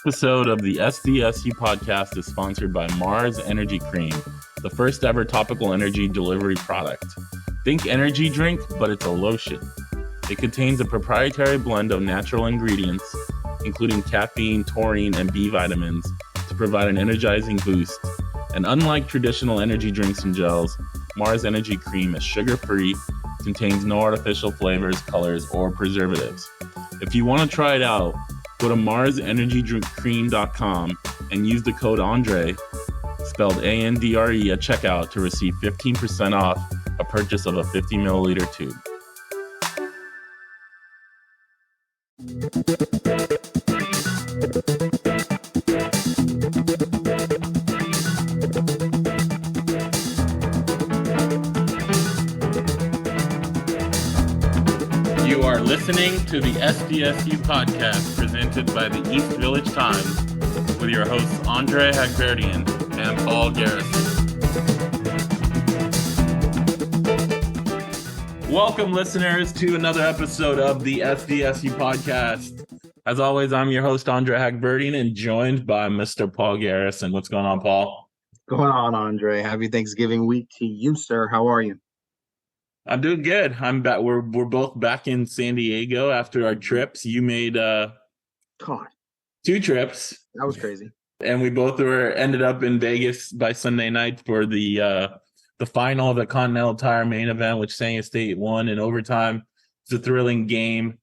Episode of the SDSU podcast is sponsored by Marz Energy Cream, the first ever topical energy delivery product. Think energy drink, but it's a lotion. It contains a proprietary blend of natural ingredients, including caffeine, taurine, and B vitamins, to provide an energizing boost. And unlike traditional energy drinks and gels, Marz Energy Cream is sugar-free, contains no artificial flavors, colors, or preservatives. If you want to try it out, go to marzenergydrinkcream.com and use the code Andre, spelled ANDRE, at checkout to receive 15% off a purchase of a 50 milliliter tube. You are listening to the SDSU podcast presented by the East Village Times with your hosts Andre Hagberdian and Paul Garrison. Welcome, listeners, to another episode of the SDSU podcast. As always, I'm your host Andre Hagberdian and joined by Mr. Paul Garrison. What's going on, Paul? What's going on, Andre? Happy Thanksgiving week to you, sir. How are you? I'm doing good. I'm back. We're both back in San Diego after our trips. You made God, 2 trips. that was crazy. And we both ended up in Vegas by Sunday night for the final of the Continental Tire main event, which San Diego State won in overtime. It's a thrilling game.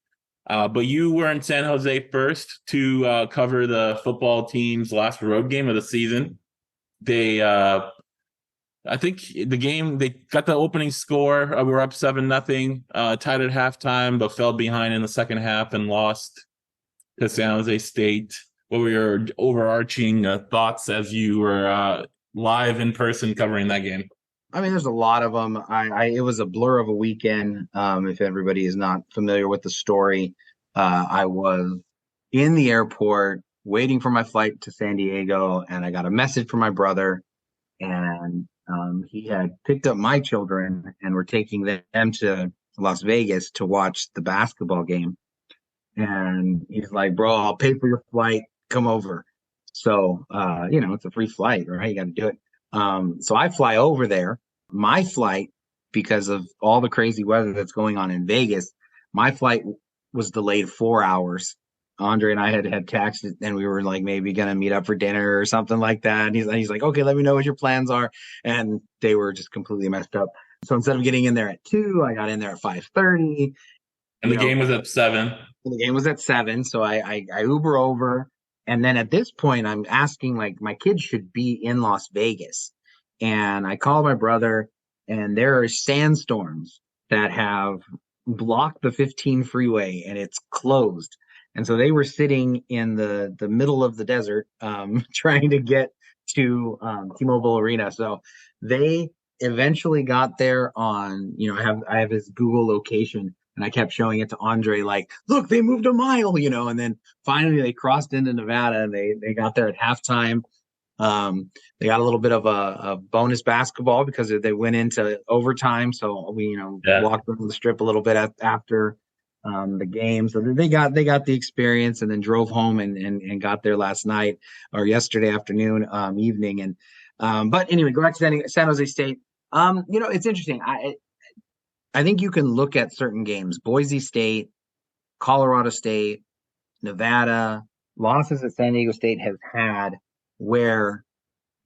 But you were in San Jose first to cover the football team's last road game of the season. I think the game, they got the opening score. We were up 7-0, tied at halftime, but fell behind in the second half and lost to San Jose State. What were your overarching thoughts as you were live in person covering that game? I mean, there's a lot of them. It was a blur of a weekend. If everybody is not familiar with the story, I was in the airport waiting for my flight to San Diego, and I got a message from my brother, and he had picked up my children and were taking them to Las Vegas to watch the basketball game. And he's like, bro, I'll pay for your flight. Come over. So, it's a free flight, right? You got to do it. So I fly over there. My flight, because of all the crazy weather that's going on in Vegas, my flight was delayed 4 hours. Andre and I had texted, and we were like maybe going to meet up for dinner or something like that. And he's like, okay, let me know what your plans are. And they were just completely messed up. So instead of getting in there at 2, I got in there at 5:30. And the game was at 7. The game was at 7. So I Uber over. And then at this point, I'm asking, like, my kids should be in Las Vegas. And I call my brother, and there are sandstorms that have blocked the 15 freeway, and it's closed. And so they were sitting in the middle of the desert trying to get to T-Mobile Arena. So they eventually got there on, I have his Google location. And I kept showing it to Andre, like, look, they moved a mile, and then finally they crossed into Nevada, and they got there at halftime. They got a little bit of a bonus basketball because they went into overtime. So we, walked on the strip a little bit after the game. So they got the experience, and then drove home and got there last night or yesterday afternoon, evening. And but anyway, go back to San Jose State. It's interesting. I think you can look at certain games, Boise State, Colorado State, Nevada, losses that San Diego State has had where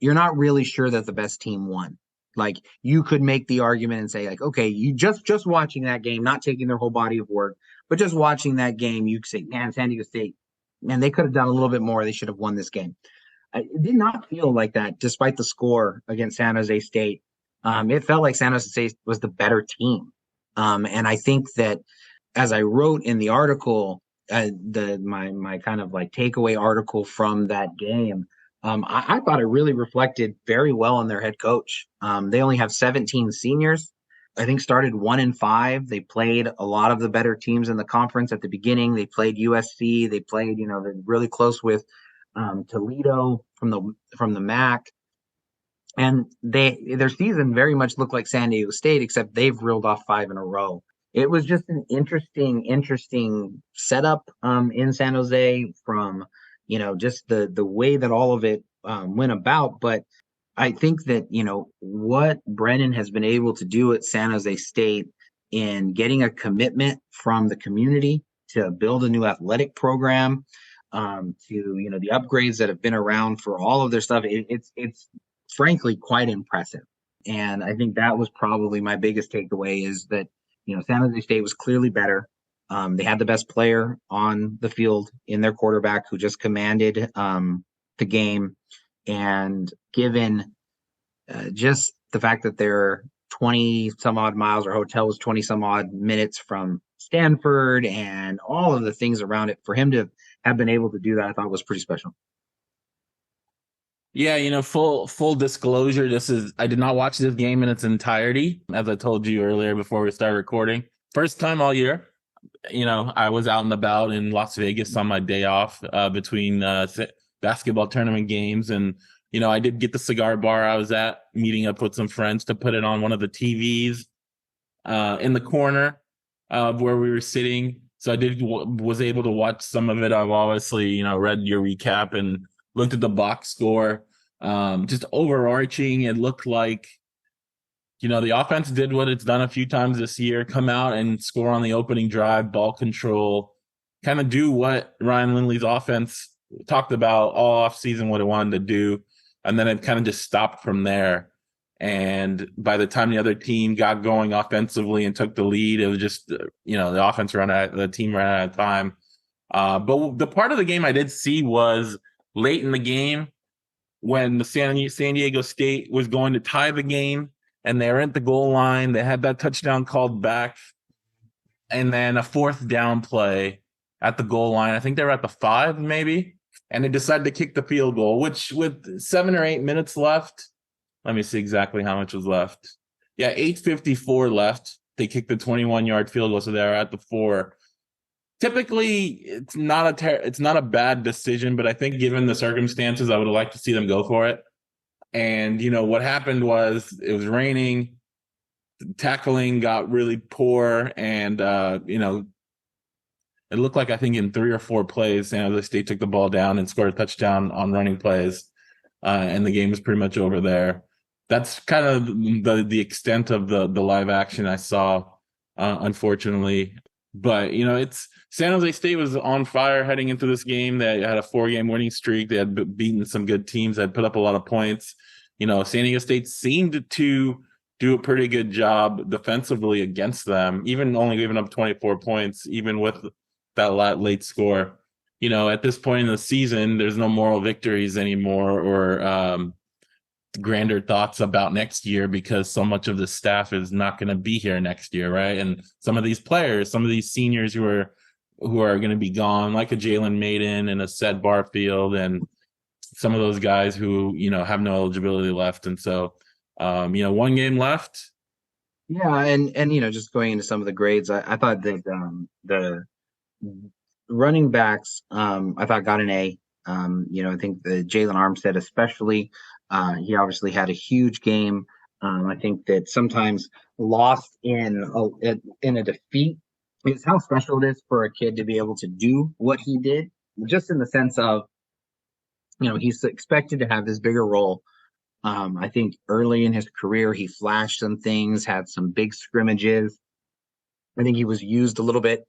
you're not really sure that the best team won. Like, you could make the argument and say, like, okay, you just watching that game, not taking their whole body of work, but just watching that game, you could say, man, San Diego State, man, they could have done a little bit more. They should have won this game. It did not feel like that despite the score against San Jose State. It felt like San Jose State was the better team. And I think that, as I wrote in the article, my kind of like takeaway article from that game, I thought it really reflected very well on their head coach. They only have 17 seniors. I think started 1-5. They played a lot of the better teams in the conference at the beginning. They played USC. They played, they're really close with Toledo from the MAC. And their season very much looked like San Diego State, except they've reeled off 5 in a row. It was just an interesting setup in San Jose, from just the way that all of it went about. But I think that, what Brennan has been able to do at San Jose State in getting a commitment from the community to build a new athletic program, to, the upgrades that have been around for all of their stuff, it's frankly quite impressive. And I think that was probably my biggest takeaway is that, San Jose State was clearly better. They had the best player on the field in their quarterback who just commanded the game. And given just the fact that they're 20 some odd miles, our hotel was 20 some odd minutes from Stanford, and all of the things around it, for him to have been able to do that, I thought was pretty special. Yeah, full disclosure, I did not watch this game in its entirety, as I told you earlier before we started recording. First time all year. I was out and about in Las Vegas on my day off between basketball tournament games. And, I did get the cigar bar I was at, meeting up with some friends to put it on one of the TVs in the corner of where we were sitting. So I was able to watch some of it. I've obviously, read your recap and looked at the box score. Just overarching, it looked like, the offense did what it's done a few times this year, come out and score on the opening drive, ball control, kind of do what Ryan Lindley's offense talked about all offseason, what it wanted to do. And then it kind of just stopped from there. And by the time the other team got going offensively and took the lead, it was just, the team ran out of time. But the part of the game I did see was late in the game when the San Diego State was going to tie the game, and they were at the goal line. They had that touchdown called back, and then a fourth down play at the goal line. I think they were at the 5 maybe, and they decided to kick the field goal, which with 7 or 8 minutes left, let me see exactly how much was left. Yeah, 8:54 left. They kicked the 21-yard field goal, so they were at the 4. Typically, it's not a bad decision, but I think given the circumstances, I would have liked to see them go for it. And, what happened was it was raining, tackling got really poor, and, it looked like, I think in 3 or 4 plays, San Jose State took the ball down and scored a touchdown on running plays, and the game was pretty much over there. That's kind of the extent of the live action I saw, unfortunately. But, it's San Jose State was on fire heading into this game. They had a 4-game winning streak. They had beaten some good teams that had put up a lot of points. San Diego State seemed to do a pretty good job defensively against them, even only giving up 24 points, even with that late score. At this point in the season, there's no moral victories anymore or grander thoughts about next year, because so much of the staff is not going to be here next year, right? And some of these players, some of these seniors who are going to be gone, like a Jalen Maiden and a Seth Barfield, and some of those guys who have no eligibility left. And so 1 game left. Yeah, and just going into some of the grades, I thought that the running backs, I thought got an A. I think the Jalen Armstead especially, he obviously had a huge game. I think that sometimes lost in a defeat is how special it is for a kid to be able to do what he did, just in the sense of, he's expected to have this bigger role. I think early in his career, he flashed some things, had some big scrimmages. I think he was used a little bit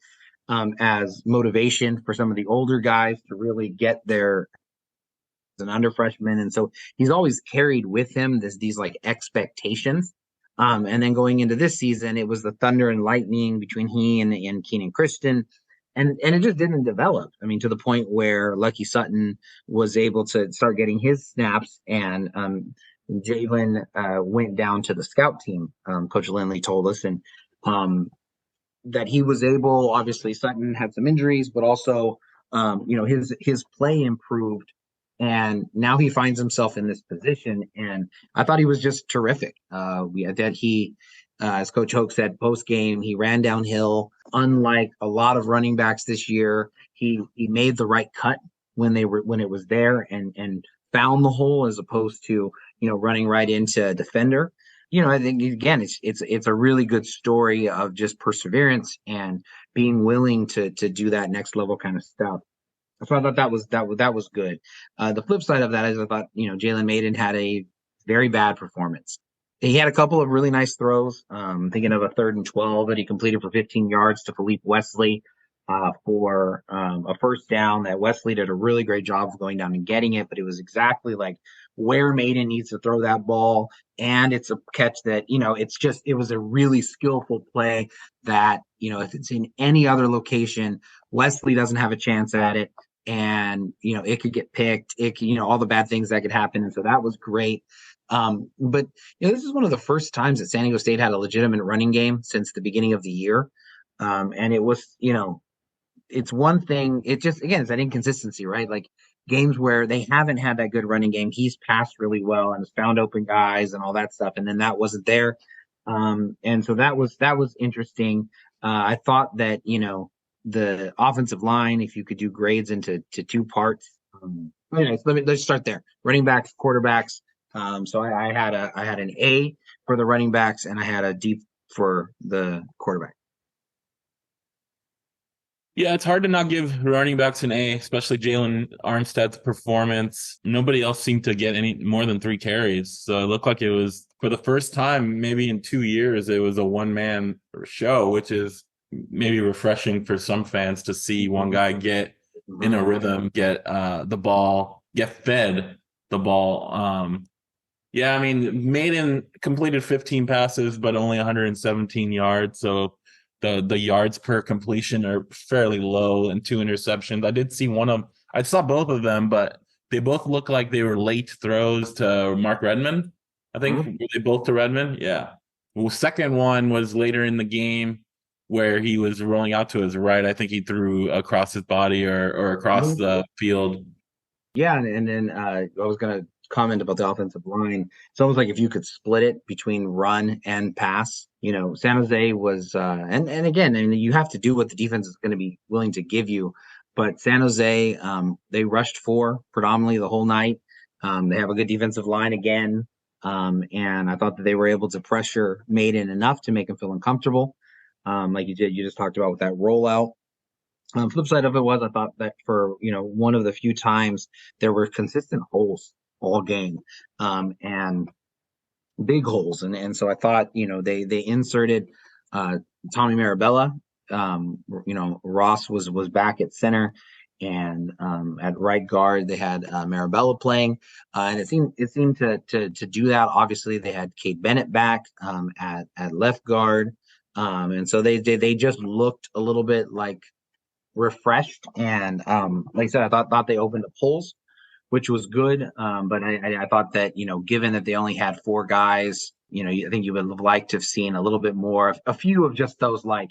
as motivation for some of the older guys to really get there as an underfreshman. And so he's always carried with him these like expectations. And then going into this season, it was the thunder and lightning between he and Keenan Christian. And it just didn't develop. I mean, to the point where Lucky Sutton was able to start getting his snaps, and Jalen went down to the scout team. Coach Lindley told us, and that he was able. Obviously, Sutton had some injuries, but also, his play improved, and now he finds himself in this position. And I thought he was just terrific. As Coach Hoke said post game, he ran downhill. Unlike a lot of running backs this year, he made the right cut when it was there, and found the hole, as opposed to running right into a defender. I think again it's a really good story of just perseverance and being willing to do that next level kind of stuff. So I thought that was good. The flip side of that is I thought Jalen Maiden had a very bad performance. He had a couple of really nice throws. Thinking of a 3rd and 12 that he completed for 15 yards to Philippe Wesley for a first down. That Wesley did a really great job of going down and getting it, but it was exactly like where Maiden needs to throw that ball, and it's a catch that it was a really skillful play that if it's in any other location, Wesley doesn't have a chance at it, and it could get picked. It could, all the bad things that could happen, and so that was great. But this is one of the first times that San Diego State had a legitimate running game since the beginning of the year. And it was, it's one thing. It just, again, it's that inconsistency, right? Like games where they haven't had that good running game. He's passed really well and has found open guys and all that stuff. And then that wasn't there. And so that was interesting. I thought that, the offensive line, if you could do grades into two parts. Anyways, let's start there. Running backs, quarterbacks. So I had an A for the running backs, and I had a D for the quarterback. Yeah, it's hard to not give running backs an A, especially Jalen Armstead's performance. Nobody else seemed to get any more than 3 carries. So it looked like it was, for the first time, maybe in 2 years, it was a one-man show, which is maybe refreshing for some fans to see one guy get in a rhythm, get the ball, get fed the ball. Yeah, I mean, Maiden completed 15 passes, but only 117 yards. So the yards per completion are fairly low, and 2 interceptions. I saw both of them, but they both look like they were late throws to Mark Redmond. I think were they both to Redmond. Yeah. Well, second one was later in the game where he was rolling out to his right. I think he threw across his body or across the field. Yeah, and then I was going to comment about the offensive line. It's almost like if you could split it between run and pass. San Jose was, and again, you have to do what the defense is going to be willing to give you. But San Jose, they rushed 4 predominantly the whole night. They have a good defensive line again, and I thought that they were able to pressure Maiden enough to make him feel uncomfortable, like you just talked about with that rollout. Flip side of it was I thought that for one of the few times there were consistent holes all game, and big holes, and so I thought they inserted Tommy Marabella. Ross was back at center, and at right guard they had Marabella playing, and it seemed to do that. Obviously, they had Cade Bennett back at left guard, and so they just looked a little bit like refreshed, and like I said, I thought they opened up holes, which was good. But I thought that, given that they only had 4 guys, I think you would have liked to have seen a little bit more, a few of just those, like,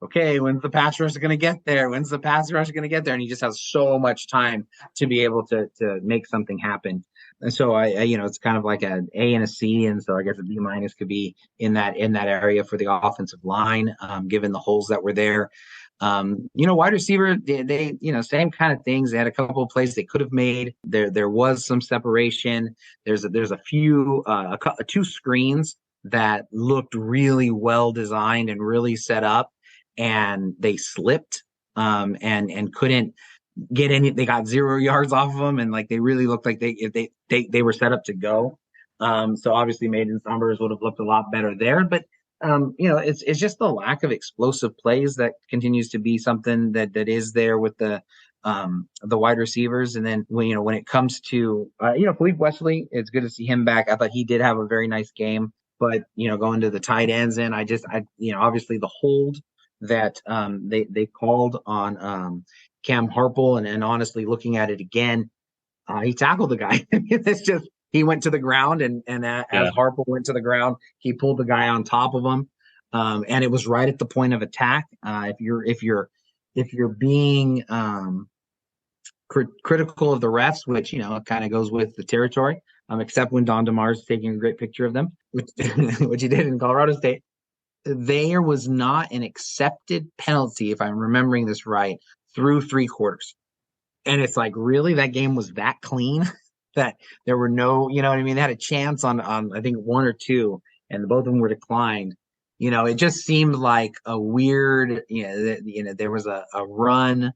okay, when's the pass rush going to get there? When's the pass rush going to get there? And he just has so much time to be able to make something happen. And so it's kind of like an A and a C. And so I guess a B minus could be in that area for the offensive line, given the holes that were there. Wide receiver, they same kind of things. They had a couple of plays they could have made. There was some separation. There's a few, 2 screens that looked really well designed and really set up, and they slipped, and couldn't get any. They got 0 yards off of them, and like they really looked like they were set up to go. So obviously Maiden's numbers would have looked a lot better there, but it's just the lack of explosive plays that continues to be something that is there with the wide receivers. And then when it comes to Philippe Wesley, it's good to see him back. I thought he did have a very nice game, but going to the tight ends, and I obviously the hold that they called on Cam Harple, and honestly looking at it again, he tackled the guy. It's just, he went to the ground, and as Harple went to the ground, he pulled the guy on top of him, and it was right at the point of attack. If you're being critical of the refs, which it kind of goes with the territory, except when Don DeMars is taking a great picture of them, which he did in Colorado State, there was not an accepted penalty, if I'm remembering this right, through 3 quarters. And it's like, really, that game was that clean? That there were no, you know what I mean? They had a chance on I think 1 or 2, and both of them were declined. It just seemed like a weird, there was a run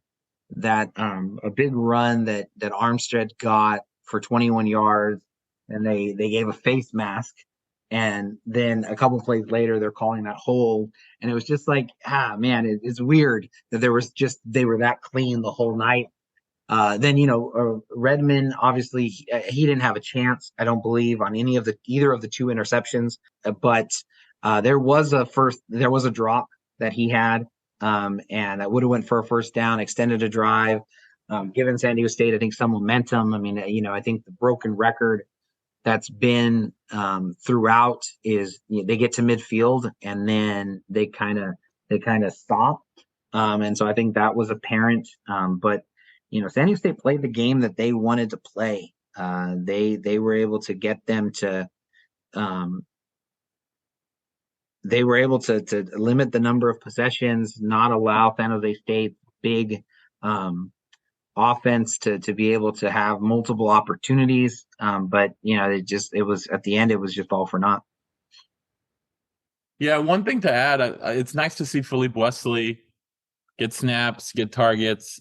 that a big run that Armstead got for 21 yards, and they gave a face mask, and then a couple plays later they're calling that hold, and it was just like, man, it's weird that they were that clean the whole night. Then Redmond, obviously he didn't have a chance, I don't believe, on either of the two interceptions, but there was a drop that he had, and I would have went for a first down, extended a drive, given San Diego State, I think, some momentum. I mean, I think the broken record that's been throughout is, they get to midfield and then they kind of stop, and so I think that was apparent. But San Diego State played the game that they wanted to play. They were able to get them to. They were able to limit the number of possessions, not allow San Jose State big offense to be able to have multiple opportunities. But it was at the end, it was just all for naught. Yeah, one thing to add, it's nice to see Philippe Wesley get snaps, get targets,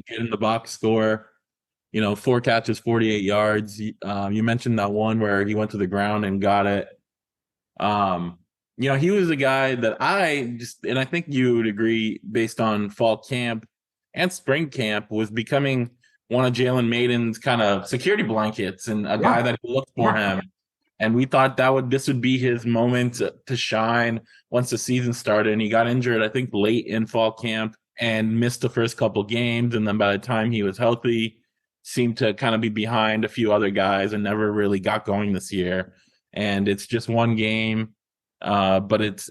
get in the box score. 4 catches, 48 yards. You mentioned that one where he went to the ground and got it. He was a guy that and I think you would agree, based on fall camp and spring camp, was becoming one of Jalen Mayden's kind of security blankets, and a guy that looked for him. And we thought this would be his moment to shine once the season started. And he got injured, I think, late in fall camp and missed the first couple games. And then by the time he was healthy, seemed to kind of be behind a few other guys and never really got going this year. And it's just one game. But it's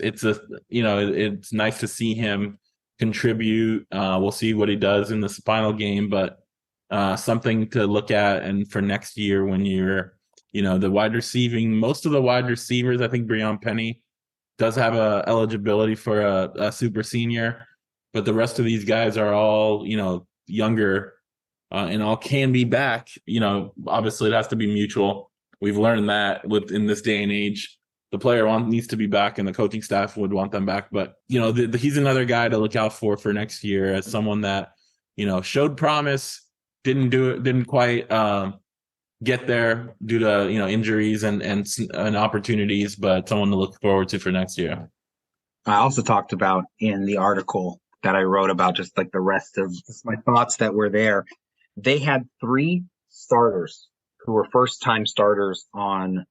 nice to see him contribute. We'll see what he does in this final game, but something to look at. And for next year, when you're, the wide receiving, most of the wide receivers, I think Breon Penny does have a eligibility for a super senior, but the rest of these guys are all, younger, and all can be back. Obviously it has to be mutual. We've learned that in this day and age. The player needs to be back, and the coaching staff would want them back. But, he's another guy to look out for next year, as someone that, showed promise, didn't quite get there due to, injuries and opportunities, but someone to look forward to for next year. I also talked about in the article that I wrote about just like the rest of just my thoughts that were there. They had 3 starters who were first-time starters on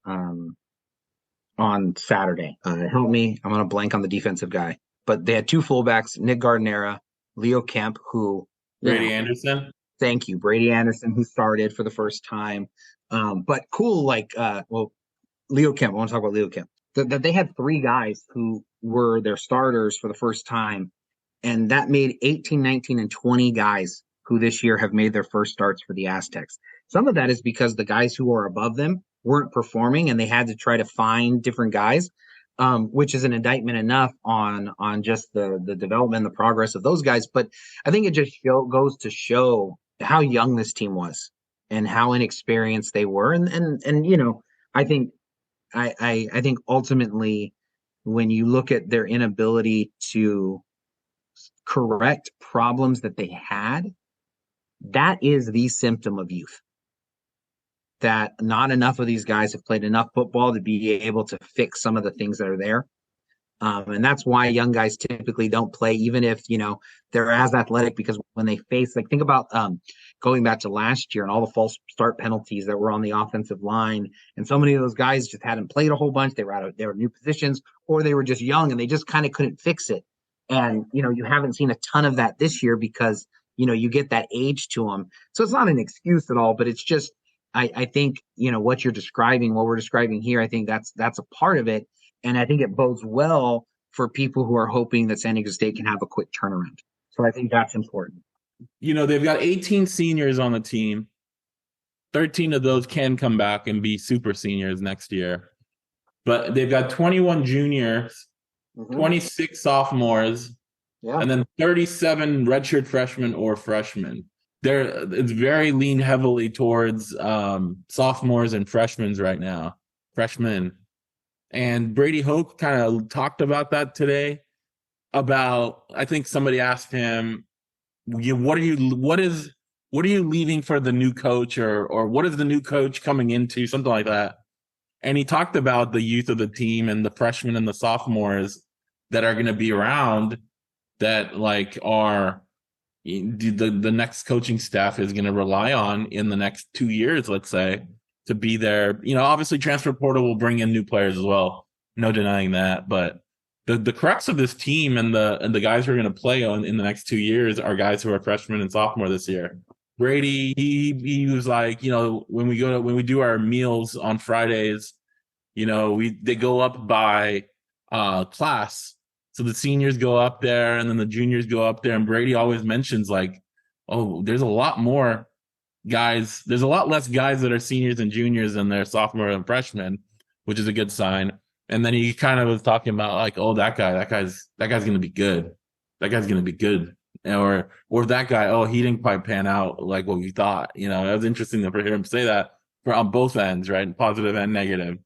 Saturday. Help me, I'm going to blank on the defensive guy. But they had 2 fullbacks, Nick Gardnera, Leo Kemp, who... Brady Anderson? Thank you. Brady Anderson, who started for the first time. But cool, Leo Kemp. I want to talk about Leo Kemp. That they had 3 guys who were their starters for the first time. And that made 18, 19, and 20 guys who this year have made their first starts for the Aztecs. Some of that is because the guys who are above them weren't performing, and they had to try to find different guys, which is an indictment enough on just the development, the progress of those guys. But I think it just goes to show how young this team was and how inexperienced they were. And I think ultimately, when you look at their inability to correct problems that they had, that is the symptom of youth. That not enough of these guys have played enough football to be able to fix some of the things that are there. And that's why young guys typically don't play, even if, they're as athletic, because when they face, think about going back to last year and all the false start penalties that were on the offensive line. And so many of those guys just hadn't played a whole bunch. They were new positions, or they were just young and they just kind of couldn't fix it. And, you haven't seen a ton of that this year because, you get that age to them. So it's not an excuse at all, but it's just, I think, what you're describing, what we're describing here, I think that's a part of it. And I think it bodes well for people who are hoping that San Diego State can have a quick turnaround. So I think that's important. They've got 18 seniors on the team. 13 of those can come back and be super seniors next year. But they've got 21 juniors, 26 sophomores, and then 37 redshirt freshmen or freshmen. It's very lean heavily towards sophomores and freshmen right now. Freshmen. And Brady Hoke kind of talked about that today. I think somebody asked him, what are you leaving for the new coach, or what is the new coach coming into, something like that. And he talked about the youth of the team and the freshmen and the sophomores that are going to be around, that like are the next coaching staff is going to rely on in the next 2 years, let's say, to be there. Obviously transfer portal will bring in new players as well. No denying that. But the crux of this team and the guys who are going to play in the next 2 years are guys who are freshmen and sophomore this year. Brady, he was like, when we do our meals on Fridays, they go up by class. So the seniors go up there and then the juniors go up there. And Brady always mentions like, oh, there's a lot more guys. There's a lot less guys that are seniors and juniors than they're sophomore and freshmen, which is a good sign. And then he kind of was talking about like, oh, that guy's going to be good. That guy's going to be good. Or that guy, oh, he didn't quite pan out like what we thought. It was interesting to hear him say that on both ends, right? Positive and negative.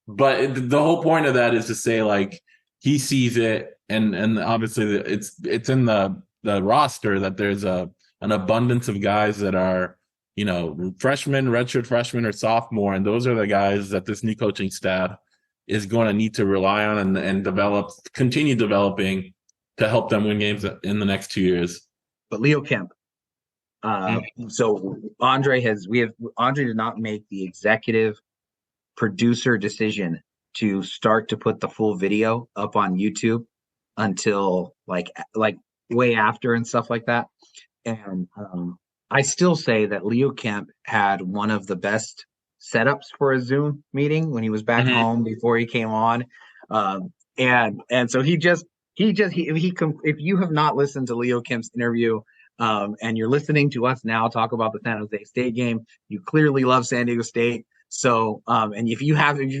But the whole point of that is to say like he sees it, and obviously it's in the roster that there's an abundance of guys that are freshmen, redshirt freshmen, or sophomore, and those are the guys that this new coaching staff is going to need to rely on and continue developing to help them win games in the next 2 years. But Leo Kemp. So Andre did not make the executive producer decision to start to put the full video up on YouTube until like way after and stuff like that. And I still say that Leo Kemp had one of the best setups for a Zoom meeting when he was back home before he came on. And so if you have not listened to Leo Kemp's interview, and you're listening to us now talk about the San Jose State game, you clearly love San Diego State. So, and if you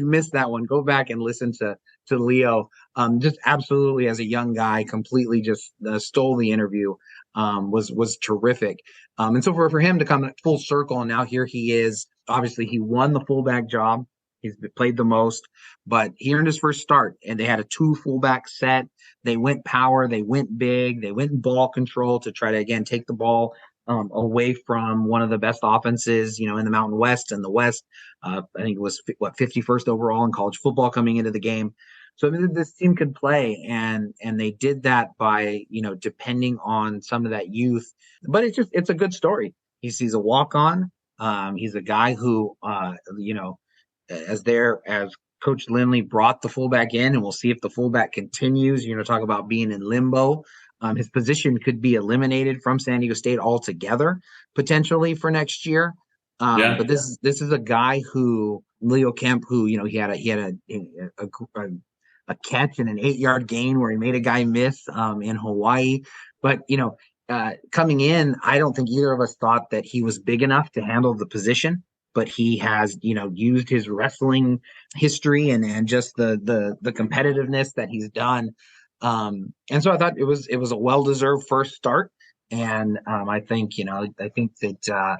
missed that one, go back and listen to Leo. Just absolutely, as a young guy, completely just stole the interview. Was terrific. And so for him to come full circle, and now here he is. Obviously, he won the fullback job. He's played the most, but he earned his first start, and they had a 2 fullback set. They went power, they went big, they went ball control to try to again take the ball away from one of the best offenses, in the Mountain West and the West. I think it was 51st overall in college football coming into the game. So I mean, this team could play, and they did that by depending on some of that youth. But it's a good story. He's a walk on. He's a guy who as Coach Lindley brought the fullback in, and we'll see if the fullback continues. Talk about being in limbo. His position could be eliminated from San Diego State altogether, potentially for next year. But this is a guy who Leo Kemp, who he had a catch and an 8-yard gain where he made a guy miss in Hawaii. But coming in, I don't think either of us thought that he was big enough to handle the position. But he has, used his wrestling history and just the competitiveness that he's done. And so I thought it was a well-deserved first start. And I think that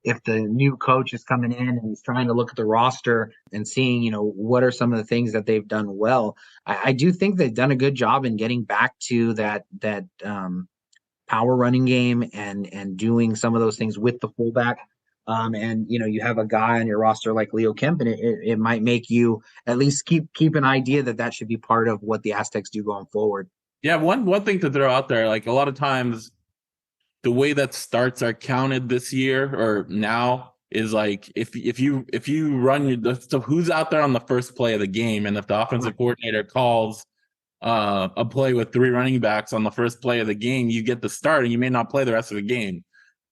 if the new coach is coming in and he's trying to look at the roster and seeing, what are some of the things that they've done well, I do think they've done a good job in getting back to that power running game and doing some of those things with the fullback. And you have a guy on your roster like Leo Kemp, and it might make you at least keep an idea that should be part of what the Aztecs do going forward. Yeah, one thing to throw out there, like a lot of times, the way that starts are counted this year or now is like if you run so who's out there on the first play of the game, and if the offensive coordinator calls a play with 3 running backs on the first play of the game, you get the start, and you may not play the rest of the game.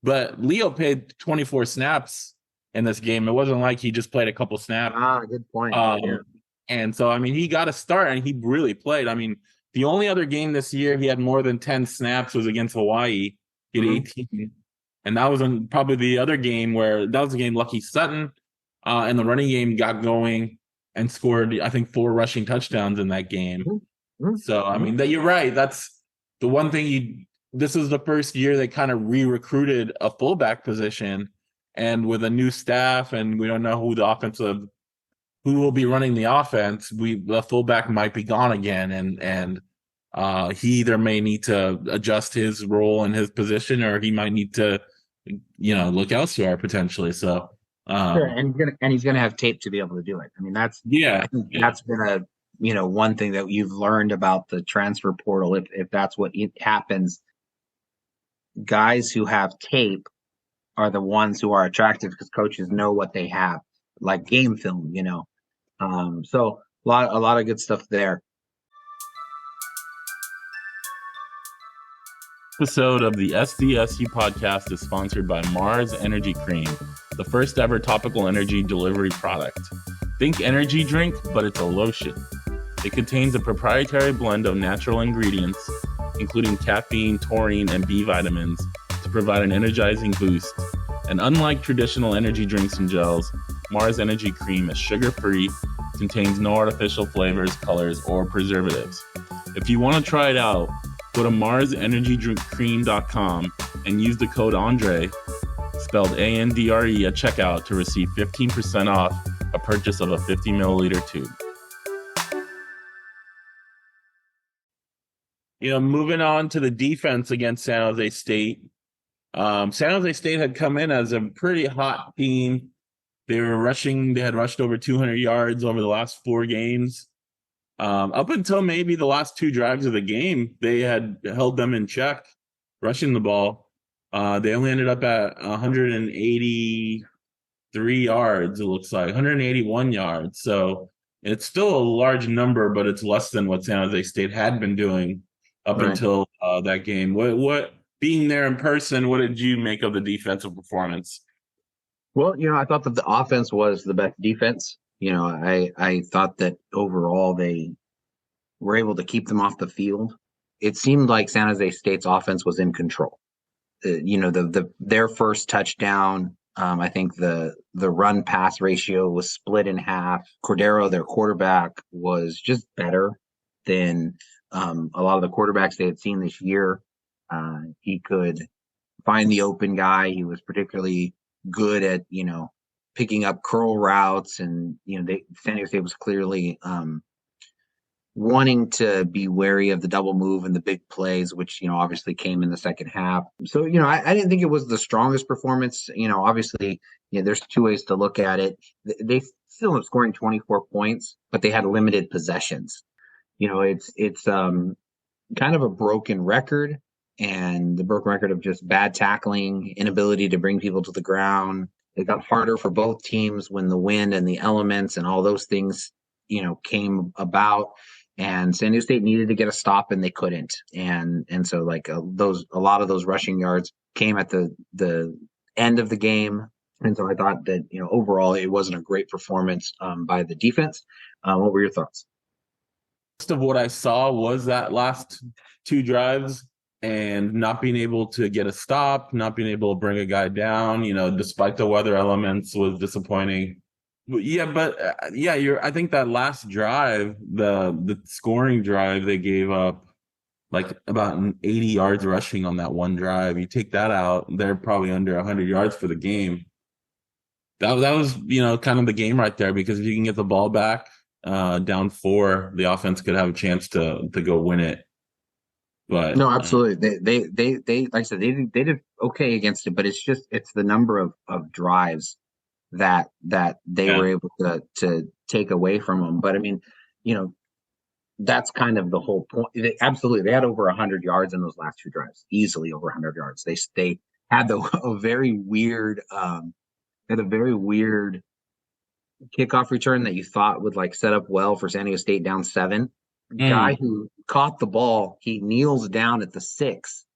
But Leo played 24 snaps in this game. It wasn't like he just played a couple snaps. Good point. And so, I mean, he got a start, and he really played. I mean, the only other game this year he had more than 10 snaps was against Hawaii. He had 18. And that was probably the other game that was the game Lucky Sutton and the running game got going and scored, I think, 4 rushing touchdowns in that game. So, I mean, you're right. That's the one thing this is the first year they kind of re-recruited a fullback position, and with a new staff, and we don't know who will be running the offense. The fullback might be gone again, and He either may need to adjust his role and his position, or he might need to, look elsewhere potentially. So, Sure, and he's gonna have tape to be able to do it. I mean, yeah, I think yeah. that's been one thing that you've learned about the transfer portal. If that's what happens, guys who have tape are the ones who are attractive because coaches know what they have, like game film. So a lot of good stuff there. Episode of the SDSU podcast is sponsored by Marz Energy Cream, the first ever topical energy delivery product. Think energy drink, but it's a lotion. It contains a proprietary blend of natural ingredients, including caffeine, taurine, and B vitamins, to provide an energizing boost. And unlike traditional energy drinks and gels, Marz Energy Cream is sugar-free, contains no artificial flavors, colors, or preservatives. If you want to try it out, go to marzenergydrinkcream.com and use the code Andre, spelled ANDRE, at checkout to receive 15% off a purchase of a 50 milliliter tube. Moving on to the defense against San Jose State. San Jose State had come in as a pretty hot team. They had rushed over 200 yards over the last 4 games. Up until maybe the last 2 drives of the game, they had held them in check, rushing the ball. They only ended up at 183 yards, it looks like, 181 yards. So it's still a large number, but it's less than what San Jose State had been doing up until that game. What being there in person, what did you make of the defensive performance? Well, I thought that the offense was the best defense. I thought that overall they were able to keep them off the field. It seemed like San Jose State's offense was in control. Their first touchdown, I think the run pass ratio was split in half. Cordero, their quarterback, was just better than a lot of the quarterbacks they had seen this year. He could find the open guy. He was particularly good at picking up curl routes, and San Diego State was clearly wanting to be wary of the double move and the big plays, which obviously came in the second half. So I didn't think it was the strongest performance. Obviously, there's 2 ways to look at it. They still ended up scoring 24 points, but they had limited possessions. It's kind of a broken record, and the broken record of just bad tackling, inability to bring people to the ground. It got harder for both teams when the wind and the elements and all those things, came about. And San Diego State needed to get a stop, and they couldn't. And so a lot of those rushing yards came at the end of the game. And so I thought that overall it wasn't a great performance by the defense. What were your thoughts? Most of what I saw was that last 2 drives, and not being able to get a stop, not being able to bring a guy down, despite the weather elements, was disappointing. I think that last drive, the scoring drive, they gave up like about 80 yards rushing on that one drive. You take that out, they're probably under 100 yards for the game. That was kind of the game right there, because if you can get the ball back down 4, the offense could have a chance to go win it. But no, absolutely. They like I said, they did okay against it, but it's the number of drives that they were able to take away from them. But I mean, that's kind of the whole point. They had over 100 yards in those last 2 drives, easily over 100 yards. They had a very weird kickoff return that you thought would set up well for San Diego State down 7. Guy who caught the ball, he kneels down at the 6,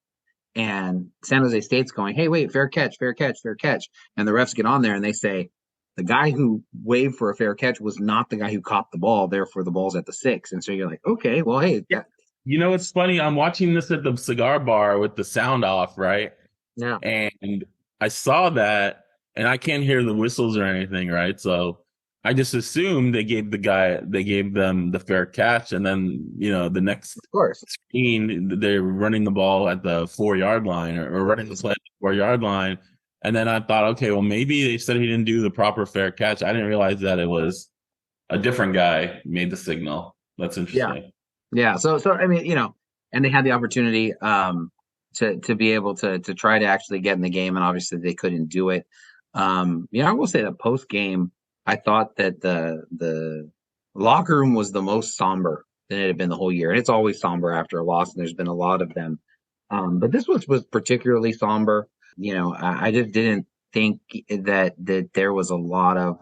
and San Jose State's going, "Hey, wait, fair catch, fair catch, fair catch." And the refs get on there and they say, the guy who waved for a fair catch was not the guy who caught the ball, therefore the ball's at the 6. And so you're like, okay, well, hey. Yeah. It's funny. I'm watching this at the cigar bar with the sound off, right? Yeah. And I saw that, and I can't hear the whistles or anything, right? So I just assumed they gave them the fair catch, and then the next screen they're running the ball at the 4-yard line or running the play at the 4-yard line, and then I thought, okay, well maybe they said he didn't do the proper fair catch. I didn't realize that it was a different guy made the signal. That's interesting. Yeah. So I mean, and they had the opportunity to be able to try to actually get in the game, and obviously they couldn't do it. I will say that post game, I thought that the locker room was the most somber than it had been the whole year, and it's always somber after a loss, and there's been a lot of them. But this was particularly somber. I just didn't think that there was a lot of.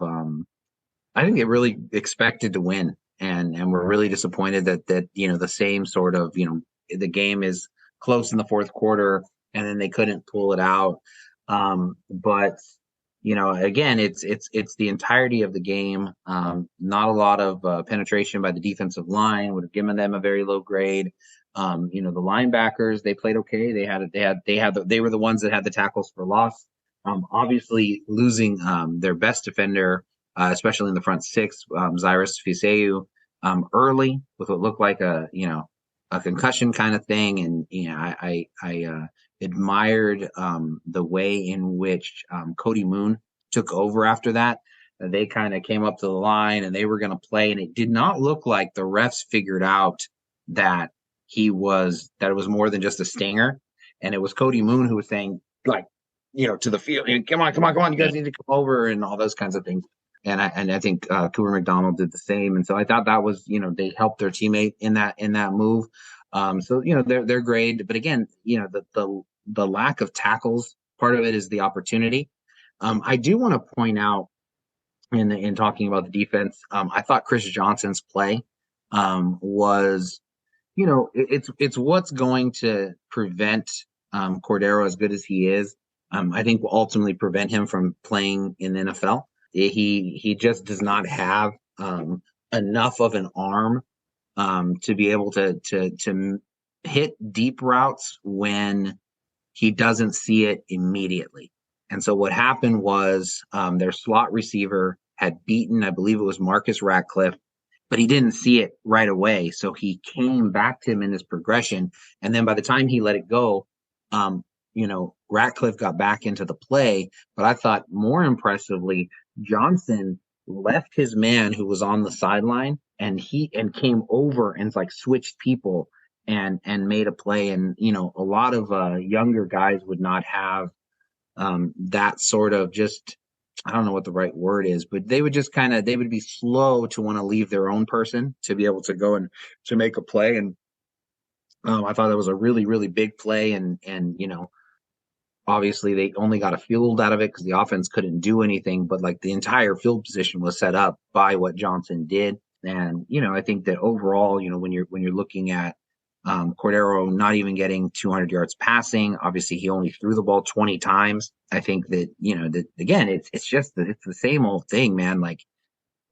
I think they really expected to win, and we're really disappointed that the same sort of the game is close in the fourth quarter, and then they couldn't pull it out. But again, it's the entirety of the game. Not a lot of penetration by the defensive line would have given them a very low grade. The linebackers, they played okay. They were the ones that had the tackles for loss. Obviously losing their best defender, especially in the front six, Cyrus Fiseu, early with what looked like a concussion kind of thing. And I admired the way in which Cody Moon took over after that. They kind of came up to the line and they were going to play, and it did not look like the refs figured out that it was more than just a stinger. And it was Cody Moon who was saying, like, to the field, come on, you guys need to come over, and all those kinds of things. And I think Cooper McDonald did the same. And so I thought that was, they helped their teammate in that move. So they're great, but again, the lack of tackles, part of it is the opportunity. I do want to point out in talking about the defense, I thought Chris Johnson's play was, it's what's going to prevent Cordero, as good as he is. I think will ultimately prevent him from playing in the NFL. He just does not have enough of an arm to be able to hit deep routes when he doesn't see it immediately. And so what happened was their slot receiver had beaten, I believe it was Marcus Ratcliffe, but he didn't see it right away. So he came back to him in his progression. And then by the time he let it go, Ratcliffe got back into the play. But I thought more impressively, Johnson left his man who was on the sideline and came over and like switched people and made a play. And, a lot of younger guys would not have that sort of just, I don't know what the right word is, but they would just they would be slow to want to leave their own person to be able to go and to make a play. And I thought that was a really, really big play. And obviously they only got a field out of it because the offense couldn't do anything, but like the entire field position was set up by what Johnson did. And, I think that overall, when you're looking at Cordero not even getting 200 yards passing, obviously he only threw the ball 20 times. I think that, that again, it's the same old thing, man. Like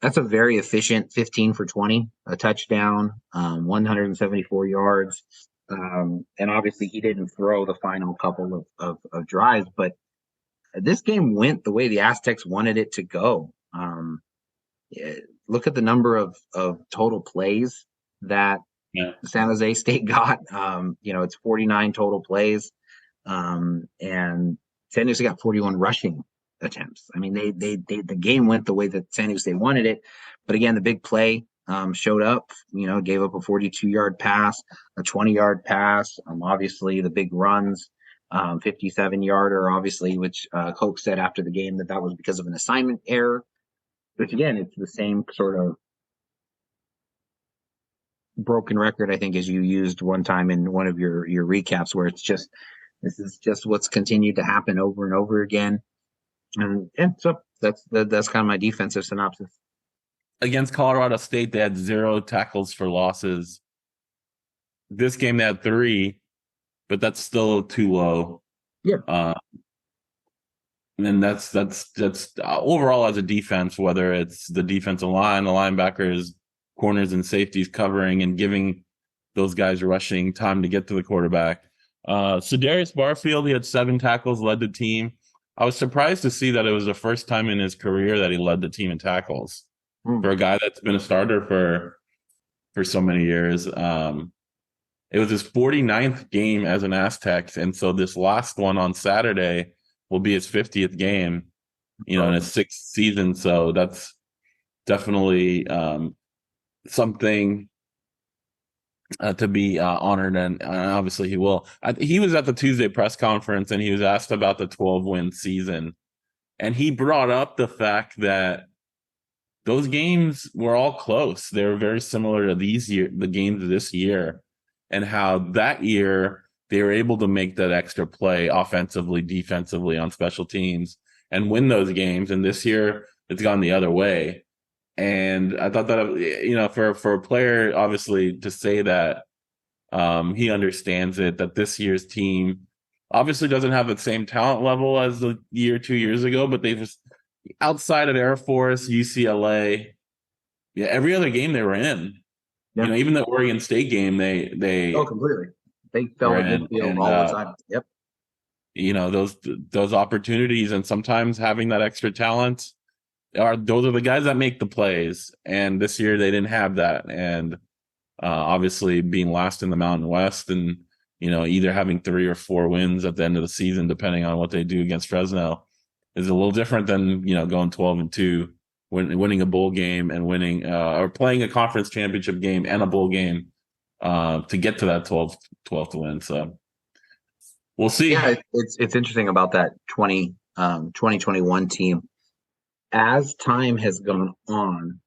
that's a very efficient 15 for 20, a touchdown, 174 yards. And obviously he didn't throw the final couple of drives, but this game went the way the Aztecs wanted it to go. Look at the number of total plays that San Jose State got. It's 49 total plays. And San Jose got 41 rushing attempts. I mean, the game went the way that San Jose State wanted it. But again, the big play showed up, gave up a 42-yard pass, a 20-yard pass. Obviously, the big runs, 57-yarder, obviously, which Coke said after the game that was because of an assignment error. Which, again, it's the same sort of broken record, I think, as you used one time in one of your recaps, where this is just what's continued to happen over and over again. And so that's kind of my defensive synopsis. Against Colorado State, they had 0 tackles for losses. This game they had 3, but that's still too low. Yeah. And then that's overall as a defense, whether it's the defensive line, the linebackers, corners, and safeties covering and giving those guys rushing time to get to the quarterback. Darius Barfield, he had 7 tackles, led the team. I was surprised to see that it was the first time in his career that he led the team in tackles for a guy that's been a starter for so many years. It was his 49th game as an Aztec, and so this last one on Saturday will be his 50th game, in his 6th season. So that's definitely something to be honored, and obviously he will. He was at the Tuesday press conference, and he was asked about the 12-win season, and he brought up the fact that those games were all close. They were very similar to the games this year, and how that year they were able to make that extra play offensively, defensively on special teams and win those games. And this year it's gone the other way. And I thought that, for a player, obviously, to say that, he understands it, that this year's team obviously doesn't have the same talent level as the year 2 years ago, but they've just, outside of Air Force, UCLA, yeah, every other game they were in. Yeah. Even the Oregon State game, they completely. They fell at midfield all the time. Yep. Those opportunities, and sometimes having that extra talent, those are the guys that make the plays. And this year they didn't have that. And obviously being last in the Mountain West, and either having 3 or 4 wins at the end of the season, depending on what they do against Fresno, is a little different than going 12-2, winning a bowl game and winning or playing a conference championship game and a bowl game to get to that 12th win. So we'll see. Yeah, it's interesting about that 2021 team. As time has gone on,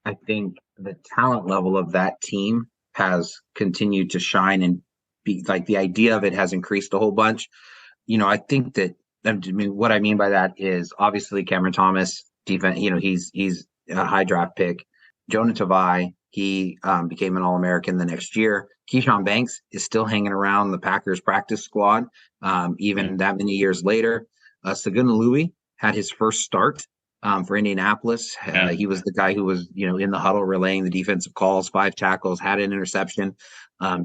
I think the talent level of that team has continued to shine, and be like, the idea of it has increased a whole bunch. I think that, what I mean by that is obviously Cameron Thomas, defense. He's a high draft pick. Jonah Tavai, he became an All-American the next year. Keyshawn Banks is still hanging around the Packers practice squad, even that many years later. Saguna Louie had his first start for Indianapolis. He was the guy who was, in the huddle relaying the defensive calls, 5 tackles, had an interception.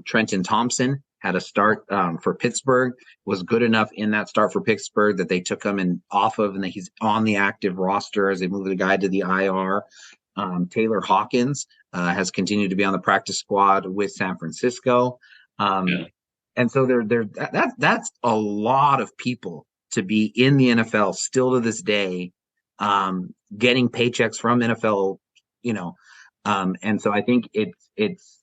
Trenton Thompson had a start for Pittsburgh, was good enough in that start for Pittsburgh that they took him off of, and he's on the active roster as they move the guy to the IR. Taylor Hawkins has continued to be on the practice squad with San Francisco. And so that's a lot of people to be in the NFL still to this day, getting paychecks from NFL, and so I think it's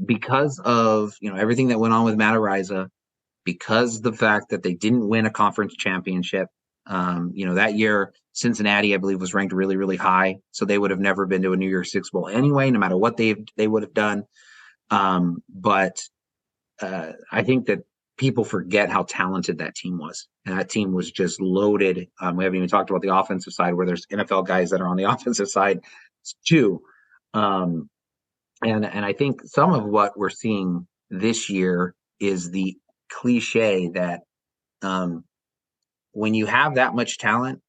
because of, everything that went on with Matt Araiza, because the fact that they didn't win a conference championship. That year, Cincinnati, I believe, was ranked really, really high. So they would have never been to a New Year's Six Bowl anyway, no matter what they would have done. But I think that people forget how talented that team was. And that team was just loaded. We haven't even talked about the offensive side, where there's NFL guys that are on the offensive side too. And I think some of what we're seeing this year is the cliche that when you have that much talent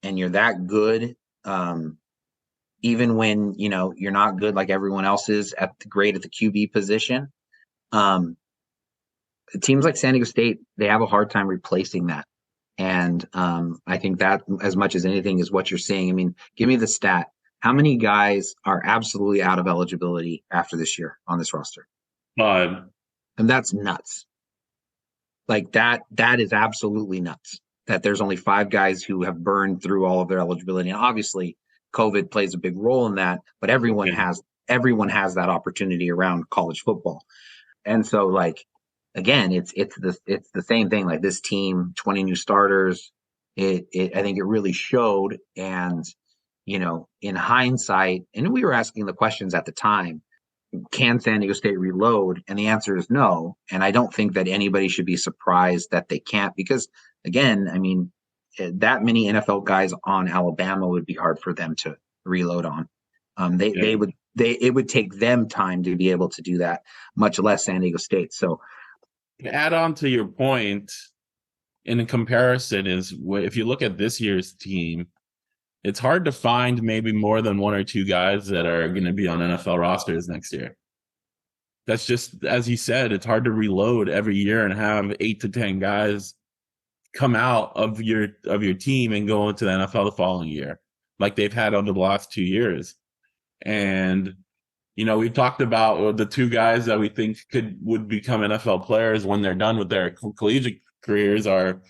and you're that good, even when you're not good like everyone else is great at the QB position, teams like San Diego State, they have a hard time replacing that. And I think that, as much as anything, is what you're seeing. I mean, give me the stat. How many guys are absolutely out of eligibility after this year on this roster? 5. And that's nuts. Like that is absolutely nuts, that there's only 5 guys who have burned through all of their eligibility. And obviously COVID plays a big role in that, but everyone has that opportunity around college football. And so, like, again, it's the same thing. Like, this team, 20 new starters, I think it really showed. And, in hindsight, and we were asking the questions at the time, can San Diego State reload? And the answer is no. And I don't think that anybody should be surprised that they can't, because, again, I mean, that many NFL guys on Alabama would be hard for them to reload on. It would take them time to be able to do that, much less San Diego State. So, to add on to your point, in comparison, is if you look at this year's team, it's hard to find maybe more than 1 or 2 guys that are going to be on NFL rosters next year. That's just, as you said, it's hard to reload every year and have 8 to 10 guys come out of your team and go into the NFL the following year, like they've had over the last 2 years. And we've talked about the 2 guys that we think would become NFL players when they're done with their collegiate careers are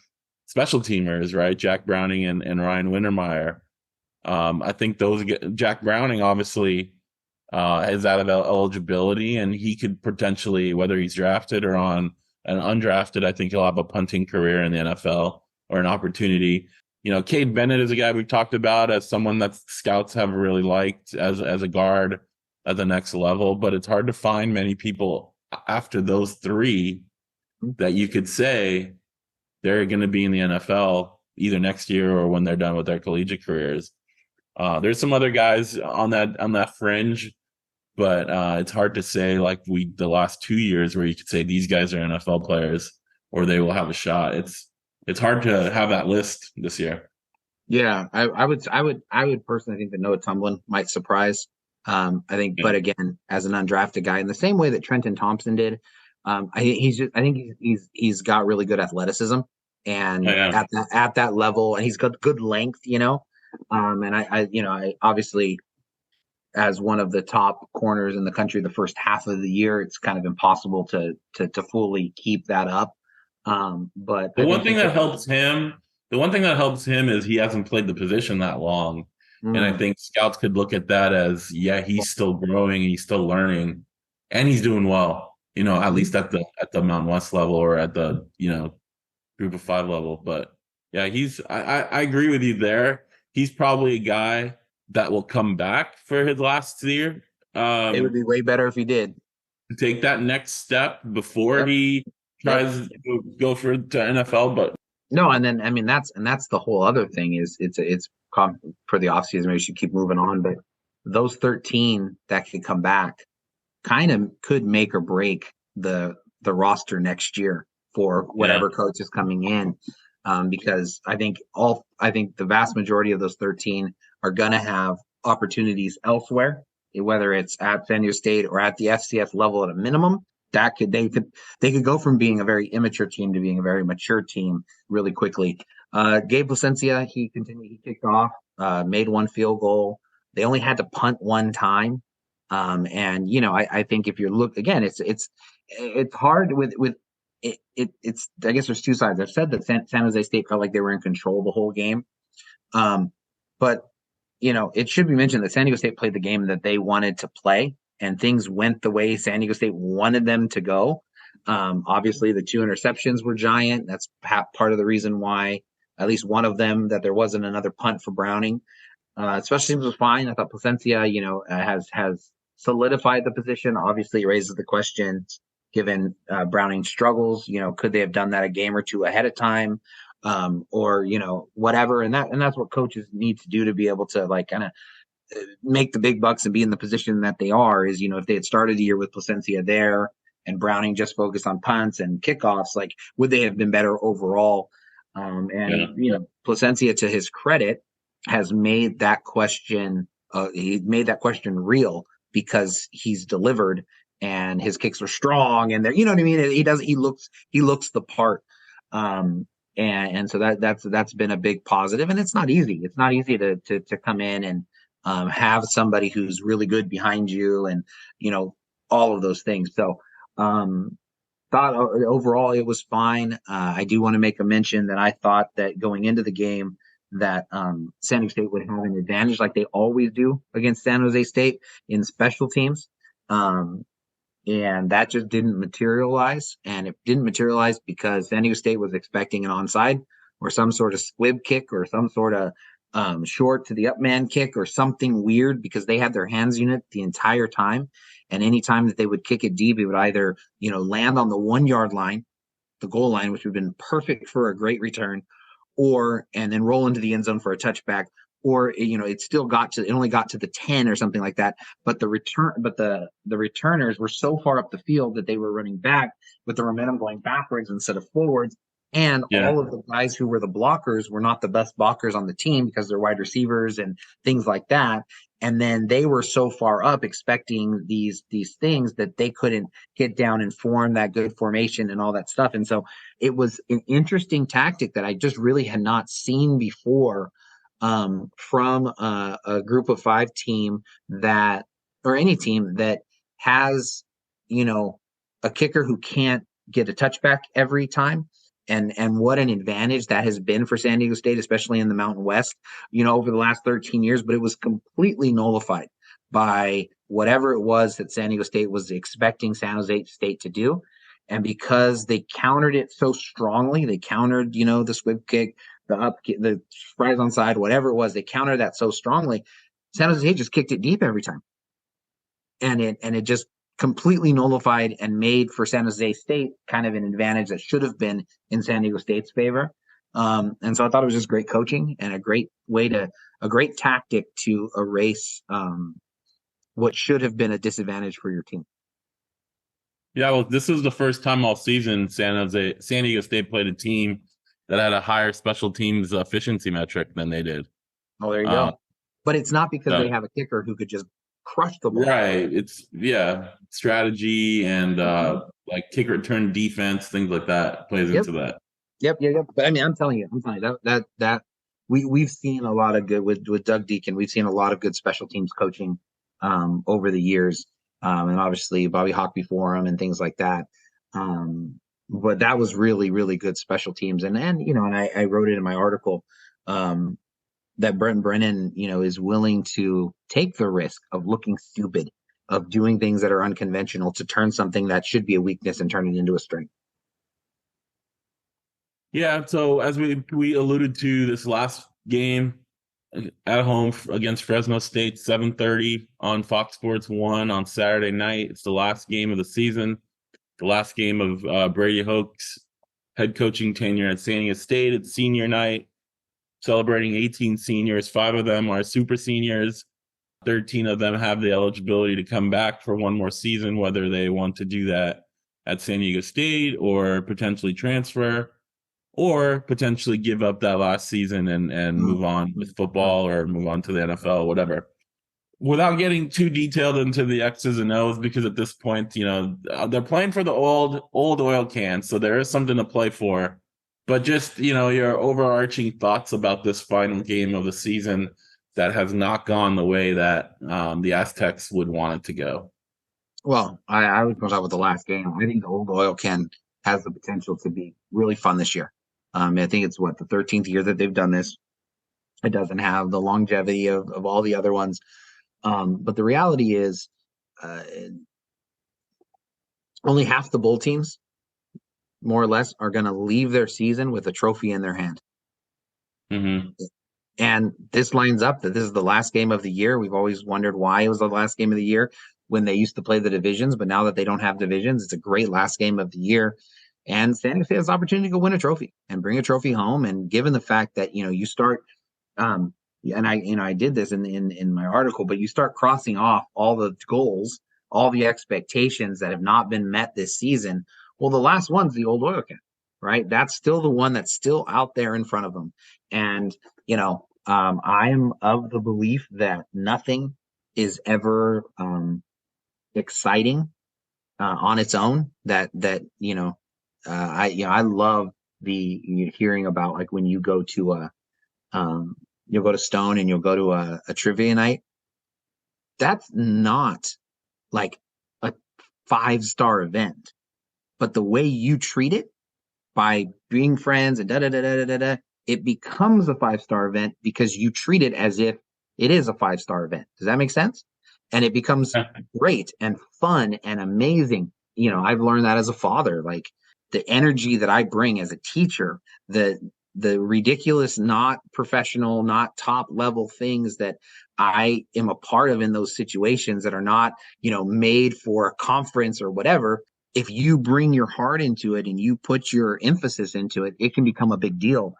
special teamers, right? Jack Browning and Ryan Wintermeyer. I think Jack Browning, obviously, is out of eligibility, and he could potentially, whether he's drafted or on an undrafted, I think he'll have a punting career in the NFL or an opportunity. Cade Bennett is a guy we've talked about as someone that scouts have really liked as a guard at the next level, but it's hard to find many people after those three that you could say they're going to be in the NFL either next year or when they're done with their collegiate careers. There's some other guys on that fringe, but it's hard to say like the last 2 years where you could say these guys are NFL players or they will have a shot. It's hard to have that list this year. Yeah, I would personally think that Noah Tumblin might surprise. I think, but again, as an undrafted guy, in the same way that Trenton Thompson did, I think he's got really good athleticism, and at that level, and he's got good length, and I obviously, as one of the top corners in the country, the first half of the year, it's kind of impossible to fully keep that up. But the one thing that helps him is he hasn't played the position that long. And I think scouts could look at that as, yeah, he's still growing, he's still learning, and he's doing well, at least at the Mountain West level or at the, Group of 5 level. But yeah, I agree with you there. He's probably a guy that will come back for his last year. It would be way better if he did. Take that next step before he tries to go to NFL, but no, and then that's the whole other thing is it's for the offseason. Maybe we should keep moving on, but those 13 that could come back kind of could make or break the roster next year for whatever coach is coming in, because I think the vast majority of those 13 are going to have opportunities elsewhere, whether it's at San Diego State or at the FCS level at a minimum. They could go from being a very immature team to being a very mature team really quickly. Gabe Placencia, he kicked off, made one field goal. They only had to punt one time. And I think if you look again, it's hard with it's I guess there's two sides. I've said that San Jose State felt like they were in control the whole game. But it should be mentioned that San Diego State played the game that they wanted to play, and things went the way San Diego State wanted them to go. Obviously, the 2 interceptions were giant. That's part of the reason why, at least one of them, that there wasn't another punt for Browning. Special teams was fine. I thought Placencia, has solidified the position. Obviously, it raises the question, given Browning's struggles, could they have done that a game or two ahead of time? Or whatever, and that's what coaches need to do to be able to kind of make the big bucks and be in the position that they are. Is if they had started the year with Placencia there and Browning just focused on punts and kickoffs, would they have been better overall? Placencia, to his credit, has made that question. He made that question real because he's delivered and his kicks are strong and they're, what I mean. He looks the part. And so that's been a big positive, and it's not easy. It's not easy to come in and have somebody who's really good behind you, and all of those things. So thought overall it was fine. I do want to make a mention that I thought that going into the game that San Diego State would have an advantage, like they always do against San Jose State, in special teams. And that just didn't materialize. And it didn't materialize because San Diego State was expecting an onside or some sort of squib kick or some sort of short to the up man kick or something weird, because they had their hands unit the entire time. And any time that they would kick it deep, it would either, land on the 1 yard line, the goal line, which would have been perfect for a great return, and then roll into the end zone for a touchback. Or it only got to the 10 or something like that. But the returners were so far up the field that they were running back with the momentum going backwards instead of forwards. And all of the guys who were the blockers were not the best blockers on the team because they're wide receivers and things like that. And then they were so far up expecting these things that they couldn't get down and form that good formation and all that stuff. And so it was an interesting tactic that I just really had not seen before. From a Group of 5 team or any team that has, a kicker who can't get a touchback every time. And what an advantage that has been for San Diego State, especially in the Mountain West, over the last 13 years. But it was completely nullified by whatever it was that San Diego State was expecting San Jose State to do. And because they countered it so strongly, they countered, the squib kick, the fries on side, whatever it was, they countered that so strongly. San Jose State just kicked it deep every time. And it just completely nullified and made for San Jose State kind of an advantage that should have been in San Diego State's favor. And so I thought it was just great coaching and a great tactic to erase what should have been a disadvantage for your team. Yeah, well, this was the first time all season San Diego State played a team that had a higher special teams efficiency metric than they did. Oh, there you go. But it's not because they have a kicker who could just crush the ball. Right. It's strategy and like kick return defense, things like that plays into that. Yep. But I mean, I'm telling you that we've seen a lot of good with Doug Deacon. We've seen a lot of good special teams coaching over the years. And obviously Bobby Hawk before him and things like that. But that was really, really good special teams. And I wrote it in my article, that Brent Brennan, is willing to take the risk of looking stupid, of doing things that are unconventional to turn something that should be a weakness and turn it into a strength. Yeah. So as we alluded to, this last game at home against Fresno State, 7:30 on Fox Sports 1 on Saturday night. It's the last game of the season, the last game of Brady Hoke's head coaching tenure at San Diego State. It's senior night, celebrating 18 seniors. 5 of them are super seniors. 13 of them have the eligibility to come back for one more season, whether they want to do that at San Diego State or potentially transfer, or potentially give up that last season and move on with football or move on to the NFL, whatever. Without getting too detailed into the X's and O's, because at this point, they're playing for the old oil can, so there is something to play for. But just, your overarching thoughts about this final game of the season that has not gone the way that the Aztecs would want it to go. Well, I would go out with the last game. I think the old oil can has the potential to be really fun this year. I think it's the 13th year that they've done this. It doesn't have the longevity of all the other ones. But the reality is only half the bowl teams, more or less, are going to leave their season with a trophy in their hand. Mm-hmm. And this lines up that this is the last game of the year. We've always wondered why it was the last game of the year when they used to play the divisions. But now that they don't have divisions, it's a great last game of the year. And San Diego State has the opportunity to go win a trophy and bring a trophy home. And given the fact that, you start, and I did this in my article, but you start crossing off all the goals, all the expectations that have not been met this season. Well, the last one's the old oil can, right? That's still the one that's still out there in front of them. And, I am of the belief that nothing is ever exciting on its own. I love the hearing about, like, when you go to you'll go to Stone and you'll go to a trivia night. That's not like a 5-star event, but the way you treat it by being friends and it becomes a 5-star event because you treat it as if it is a 5-star event. Does that make sense? And it becomes great and fun and amazing. I've learned that as a father, like the energy that I bring as a teacher, the ridiculous, not professional, not top level things that I am a part of in those situations that are not, made for a conference or whatever. If you bring your heart into it and you put your emphasis into it, it can become a big deal.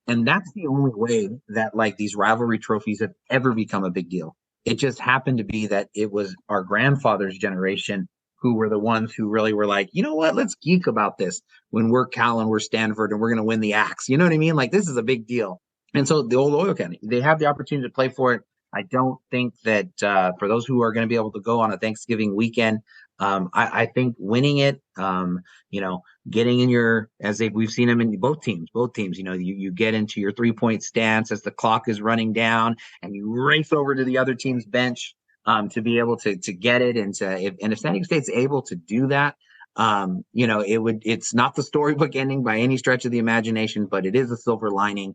And that's the only way that, like, these rivalry trophies have ever become a big deal. It just happened to be that it was our grandfather's generation who were the ones who really were like, you know what, let's geek about this when we're Cal and we're Stanford and we're going to win the axe. You know what I mean? Like, this is a big deal. And so the old oil can, they have the opportunity to play for it. I don't think that for those who are going to be able to go on a Thanksgiving weekend, I think winning it, getting in we've seen them in both teams, you get into your 3-point stance as the clock is running down and you race over to the other team's bench to be able to get it. And if San Diego State's able to do that, it's not the storybook ending by any stretch of the imagination, but it is a silver lining.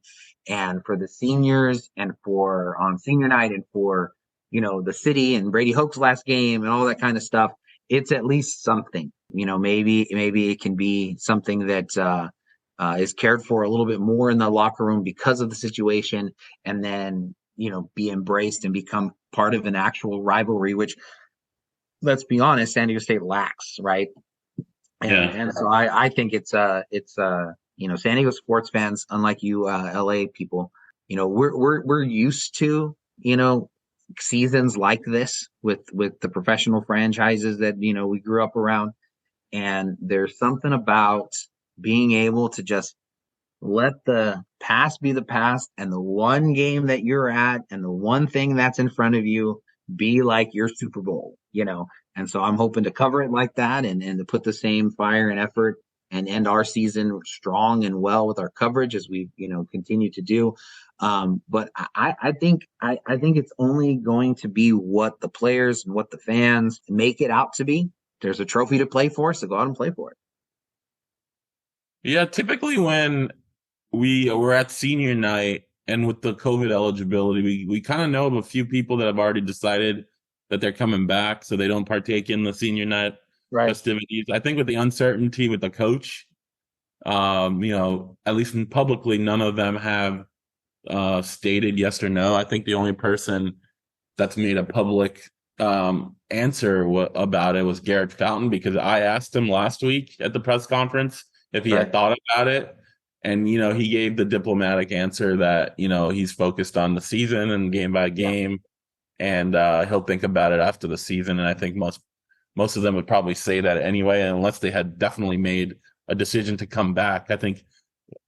And for the seniors and for on senior night and for the city and Brady Hoke's last game and all that kind of stuff, it's at least something. Maybe it can be something that is cared for a little bit more in the locker room because of the situation, and then be embraced and become part of an actual rivalry, which, let's be honest, San Diego State lacks, right? Yeah. And so I think it's San Diego sports fans, unlike you LA people, we're used to seasons like this with the professional franchises that we grew up around, and there's something about being able to just let the past be the past, and the one game that you're at and the one thing that's in front of you be like your Super Bowl. And so I'm hoping to cover it like that, and to put the same fire and effort and end our season strong and well with our coverage as we continue to do. But I think it's only going to be what the players and what the fans make it out to be. There's a trophy to play for, so go out and play for it. Yeah, typically when we were at senior night and with the COVID eligibility, we kind of know of a few people that have already decided that they're coming back, so they don't partake in the senior night festivities. I think with the uncertainty with the coach, at least publicly, none of them have stated yes or no. I think the only person that's made a public answer about it was Garrett Fountain, because I asked him last week at the press conference if he had thought about it. And, he gave the diplomatic answer that, he's focused on the season and game by game, and he'll think about it after the season. And I think most of them would probably say that anyway, unless they had definitely made a decision to come back. I think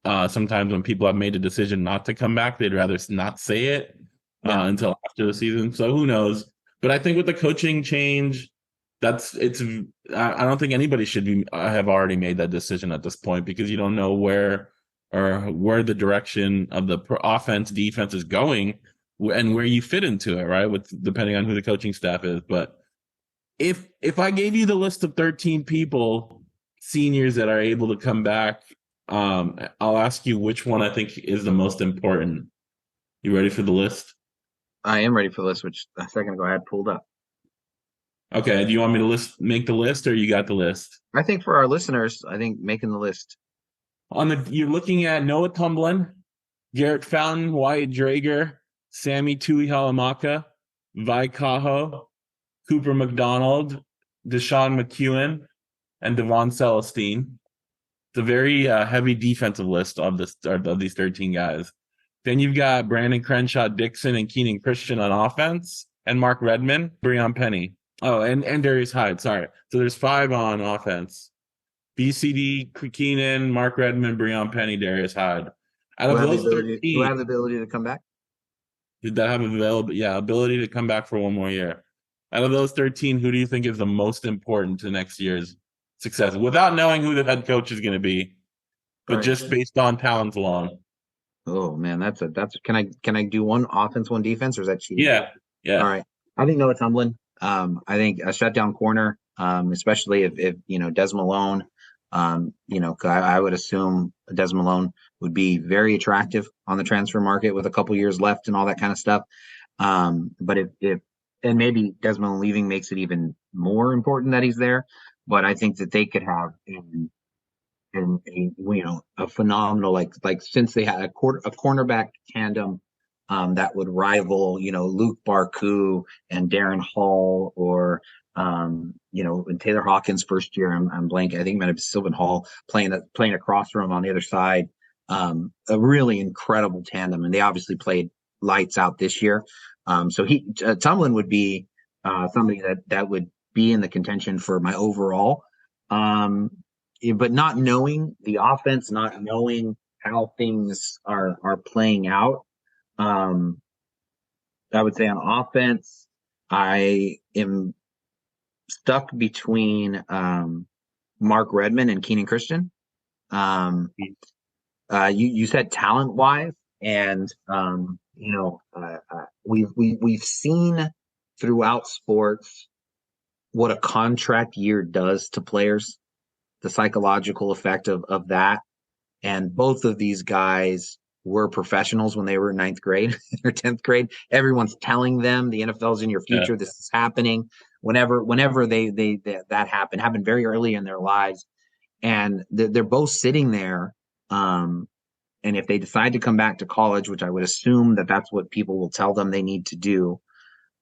sometimes when people have made a decision not to come back, they'd rather not say it until after the season. So who knows? But I think with the coaching change, I don't think anybody should have already made that decision at this point, because you don't know where the direction of the offense, defense is going, and where you fit into it, right? Depending on who the coaching staff is. But if I gave you the list of 13 people, seniors that are able to come back, I'll ask you which one I think is the most important. You ready for the list? I am ready for the list, which a second ago I had pulled up. Okay. Do you want me to make the list, or you got the list? I think for our listeners, making the list. You're looking at Noah Tumblin, Garrett Fountain, Wyatt Drager, Sammy Tuihalamaka, Vi Cajo, Cooper McDonald, Deshaun McEwen, and Devon Celestine. It's a very heavy defensive list of these 13 guys. Then you've got Brandon Crenshaw Dixon and Keenan Christian on offense, and Mark Redmond, Breon Penny. Oh, and Darius Hyde. Sorry. So there's 5 on offense. BCD, Keenan, Mark Redmond, Breon Penny, Darius Hyde. Out of those 13, who have the ability to come back? Did that have ability to come back for one more year? Out of those 13, who do you think is the most important to next year's success, without knowing who the head coach is going to be, but just based on talent alone? Oh man, that's can I do one offense, one defense, or is that cheating? Yeah. All right. I think Noah Tumblin. I think a shutdown corner, especially if Des Malone, I would assume Des Malone would be very attractive on the transfer market with a couple years left and all that kind of stuff. But if and maybe Des Malone leaving makes it even more important that he's there. But I think that they could have a phenomenal, like since they had a cornerback tandem that would rival Luke Barku and Darren Hall, or in Taylor Hawkins' first year, I'm blank. I think it might have Sylvan Hall playing across from him on the other side. A really incredible tandem, and they obviously played lights out this year. So Tumblin would be somebody that would be in the contention for my overall. But not knowing the offense, not knowing how things are playing out, I would say on offense, I am stuck between Mark Redmond and Keenan Christian. You said talent wise, and we've seen throughout sports what a contract year does to players, the psychological effect of that. And both of these guys were professionals when they were in ninth grade or 10th grade. Everyone's telling them the NFL's in your Yeah. future. This is happening. Whenever that happened very early in their lives. And they're both sitting there. And if they decide to come back to college, which I would assume that that's what people will tell them they need to do,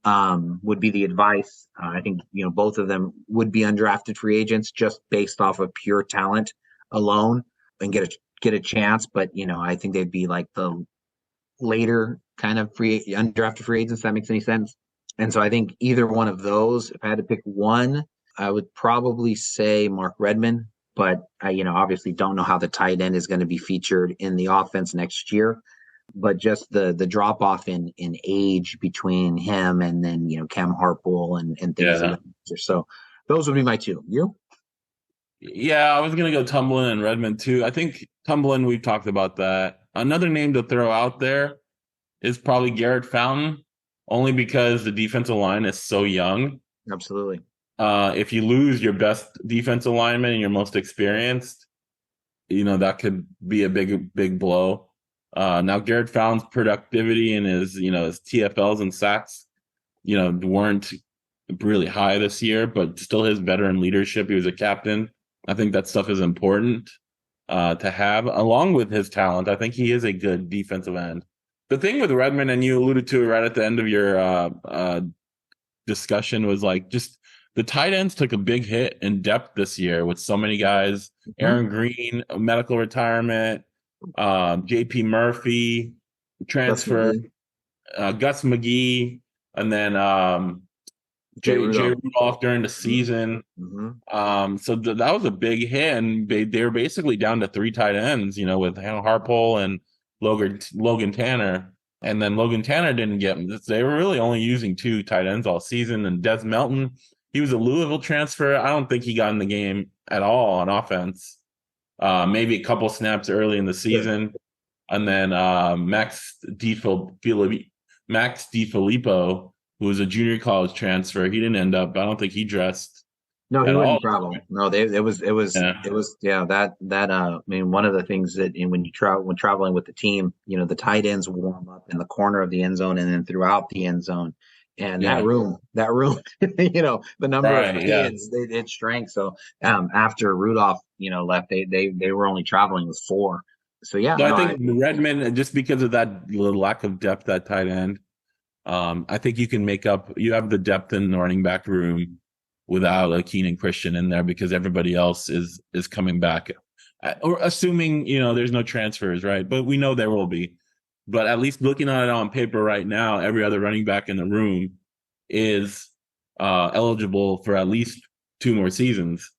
would be the advice. I think, both of them would be undrafted free agents just based off of pure talent alone and get a chance. But, I think they'd be like the later kind of undrafted free agents. If that makes any sense. And so I think either one of those, if I had to pick one, I would probably say Mark Redman, but I, obviously don't know how the tight end is going to be featured in the offense next year. But just the drop off in age between him and then, Cam Hartpool and things of that nature. So those would be my two. You? Yeah, I was going to go Tumblin and Redmond too. I think Tumblin, we've talked about that. Another name to throw out there is probably Garrett Fountain, only because the defensive line is so young. Absolutely. If you lose your best defensive lineman and your most experienced, that could be a big blow. Now Garrett Fountain's productivity and his TFLs and sacks, weren't really high this year, but still his veteran leadership. He was a captain. I think that stuff is important to have, along with his talent. I think he is a good defensive end. The thing with Redmond, and you alluded to it right at the end of your discussion, was like just the tight ends took a big hit in depth this year with so many guys. Mm-hmm. Aaron Green, medical retirement, JP Murphy, transfer, Gus McGee, and then Jay Rudolph during the season. Mm-hmm. So that was a big hit, and they were basically down to 3 tight ends, with Hartpool and Logan Tanner. And then Logan Tanner didn't get them. They were really only using 2 tight ends all season. And Des Melton, he was a Louisville transfer. I don't think he got in the game at all on offense. Maybe a couple snaps early in the season. Yeah. And then Max DiFilippo, who was a junior college transfer, he didn't end up. I don't think he dressed. No, he wouldn't travel. No, it was that I mean, one of the things that when traveling with the team, the tight ends warm up in the corner of the end zone and then throughout the end zone. And that room, the number of kids, it shrank. So after Rudolph, left, they were only traveling with 4. So I think Redmond, just because of that lack of depth at tight end, I think you can make up. You have the depth in the running back room without a Keenan Christian in there because everybody else is coming back, or assuming there's no transfers, right? But we know there will be. But at least looking at it on paper right now, every other running back in the room is eligible for at least 2 more seasons.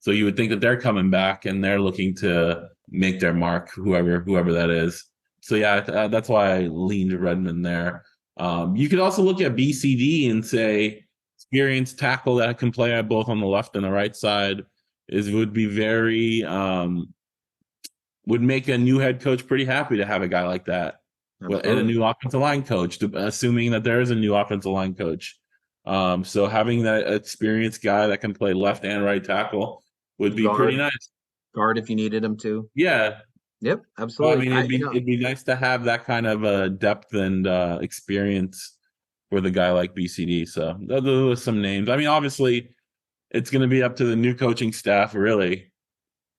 So you would think that they're coming back and they're looking to make their mark, whoever that is. So that's why I leaned Redmond there. You could also look at BCD and say experienced tackle that can play both on the left and the right side would be very would make a new head coach pretty happy to have a guy like that. Absolutely. And a new offensive line coach, assuming that there is a new offensive line coach. So having that experienced guy that can play left and right tackle would be pretty nice. Guard if you needed him to. Yeah. Yep, absolutely. Well, I mean, it'd be nice to have that kind of depth and experience with a guy like BCD. So those are some names. I mean, obviously, it's going to be up to the new coaching staff really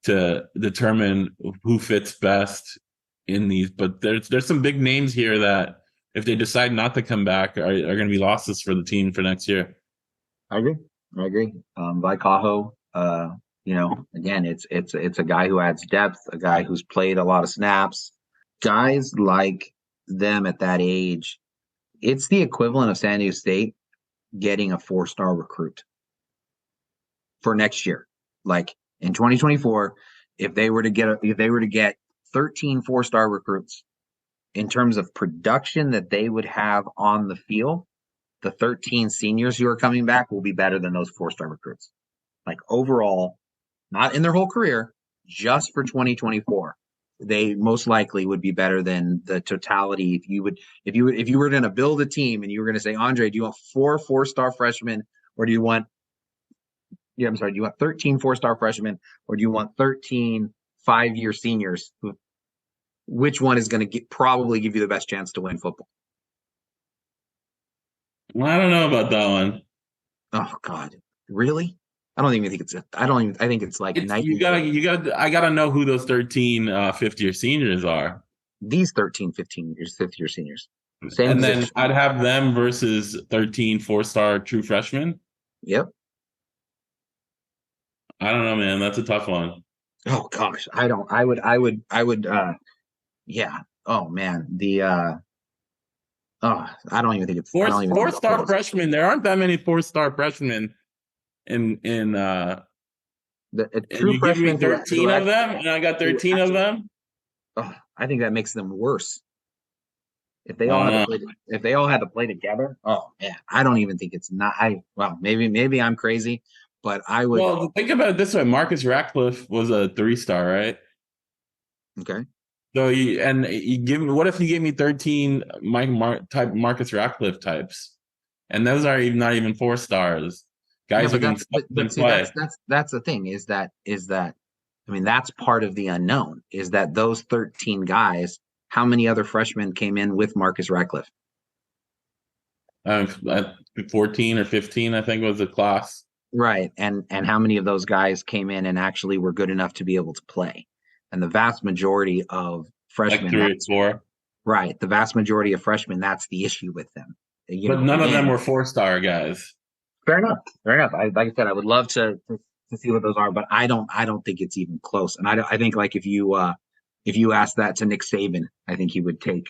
to determine who fits best in these. But there's some big names here that if they decide not to come back are going to be losses for the team for next year. I agree. Vaikaho, again, it's a guy who adds depth, a guy who's played a lot of snaps. Guys like them at that age, it's the equivalent of San Diego State getting a 4-star recruit for next year. Like in 2024, if they were to get 13 4-star recruits in terms of production that they would have on the field, the 13 seniors who are coming back will be better than those 4-star recruits. Like overall, not in their whole career, just for 2024, they most likely would be better than the totality. If you were going to build a team and you were going to say, Andre, do you want 4-star freshmen, or do you want 13 4-star freshmen, or do you want 13 5-year seniors? which one is going to probably give you the best chance to win football? Well, I don't know about that one. Oh God, really? I don't even think it's. I don't even. I think it's like It's night and day. I gotta know who those 13 fifth-year seniors are. These 13, 15 years, fifth year seniors, same And then position. I'd have them versus 13 four-star true freshmen. Yep. I don't know, man. That's a tough one. Oh gosh, I don't. I would. Yeah. Oh man, the. Oh, I don't even think it's. I Four don't even think it's four-star close. freshmen. There aren't that many four-star freshmen in A and true you give me freshman 13 of them, and I got who 13 of actually. them. Oh, I think that makes them worse. If they I all don't had to know. play, if they all had to play together, oh man, I don't even think it's not. Well, maybe I'm crazy, but I would. Well, think about it this way: Marcus Ratcliffe was a three-star, right? Okay. So you give me what if you gave me 13 type Marcus Ratcliffe types, and those are even not even four stars, Yeah, guys who but can that's step but and see play. that's the thing is that I mean that's part of the unknown is that those 13 guys, how many other freshmen came in with Marcus Radcliffe? 14 or 15, I think was the class. Right. And how many of those guys came in and actually were good enough to be able to play? And the vast majority of Like freshmen, three or that's four, right. The vast majority of freshmen, that's the issue with them. but none of them Again, were four-star guys. fair enough. Fair enough. Like I said, I would love to see what those are, but I don't think it's even close. And I think like if you ask that to Nick Saban, I think he would take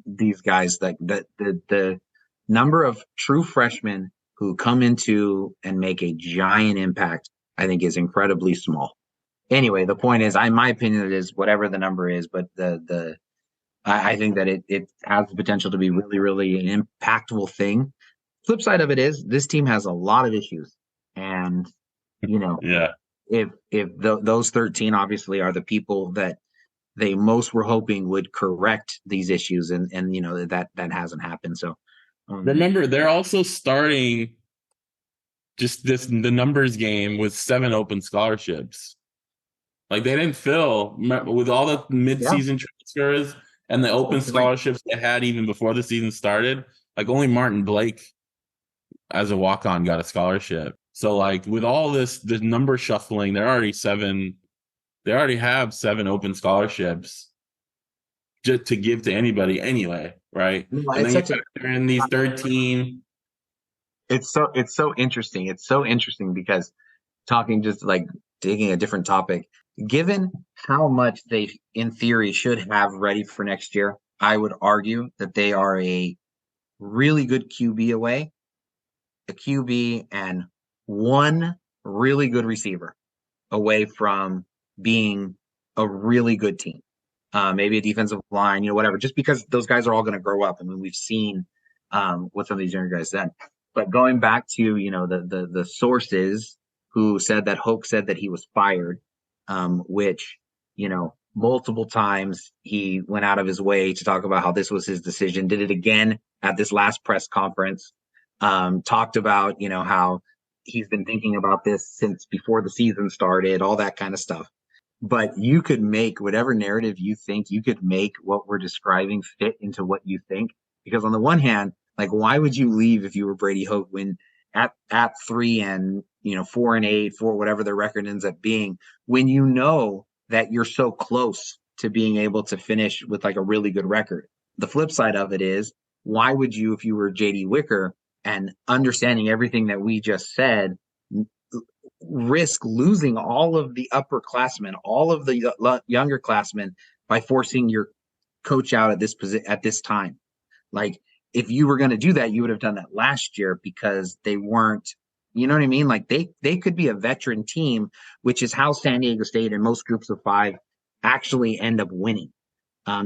these guys like the number of true freshmen who come into and make a giant impact, I think is incredibly small. Anyway, the point is, my opinion it is whatever the number is, but I think that it has the potential to be really, really an impactful thing. Flip side of it is this team has a lot of issues, and you know Yeah. if those 13 obviously are the people that they most were hoping would correct these issues, and that hasn't happened. So Remember, they're also starting just the numbers game with 7 open scholarships. Like they didn't fill with all the yeah, midseason transfers and the open right. scholarships they had even before the season started. Like only Martin Blake as a walk-on got a scholarship. So like with all the number shuffling, they're already seven. They already have 7 open scholarships just to give to anybody anyway, right? No, And it's then you such a factor in these 13. it's so interesting. It's so interesting because talking just like taking a different topic, given how much they in theory should have ready for next year, I would argue that they are a really good QB away, a QB and one really good receiver away from being a really good team. Maybe a defensive line, whatever, just because those guys are all going to grow up. I mean, we've seen what some of these younger guys done. But going back to, the sources who said that Hoke said that he was fired, which, multiple times he went out of his way to talk about how this was his decision, did it again at this last press conference, talked about, how he's been thinking about this since before the season started, all that kind of stuff. But you could make whatever narrative you think, you could make what we're describing fit into what you think. Because on the one hand, like, why would you leave if you were Brady Hoke when at 3 and 4 and 8, for whatever the record ends up being, when you know that you're so close to being able to finish with like a really good record? The flip side of it is, why would you, if you were JD Wicker and understanding everything that we just said, risk losing all of the upperclassmen, all of the younger classmen by forcing your coach out at this time? Like, if you were going to do that, you would have done that last year because they weren't. You know what I mean? Like they could be a veteran team, which is how San Diego State and most groups of five actually end up winning.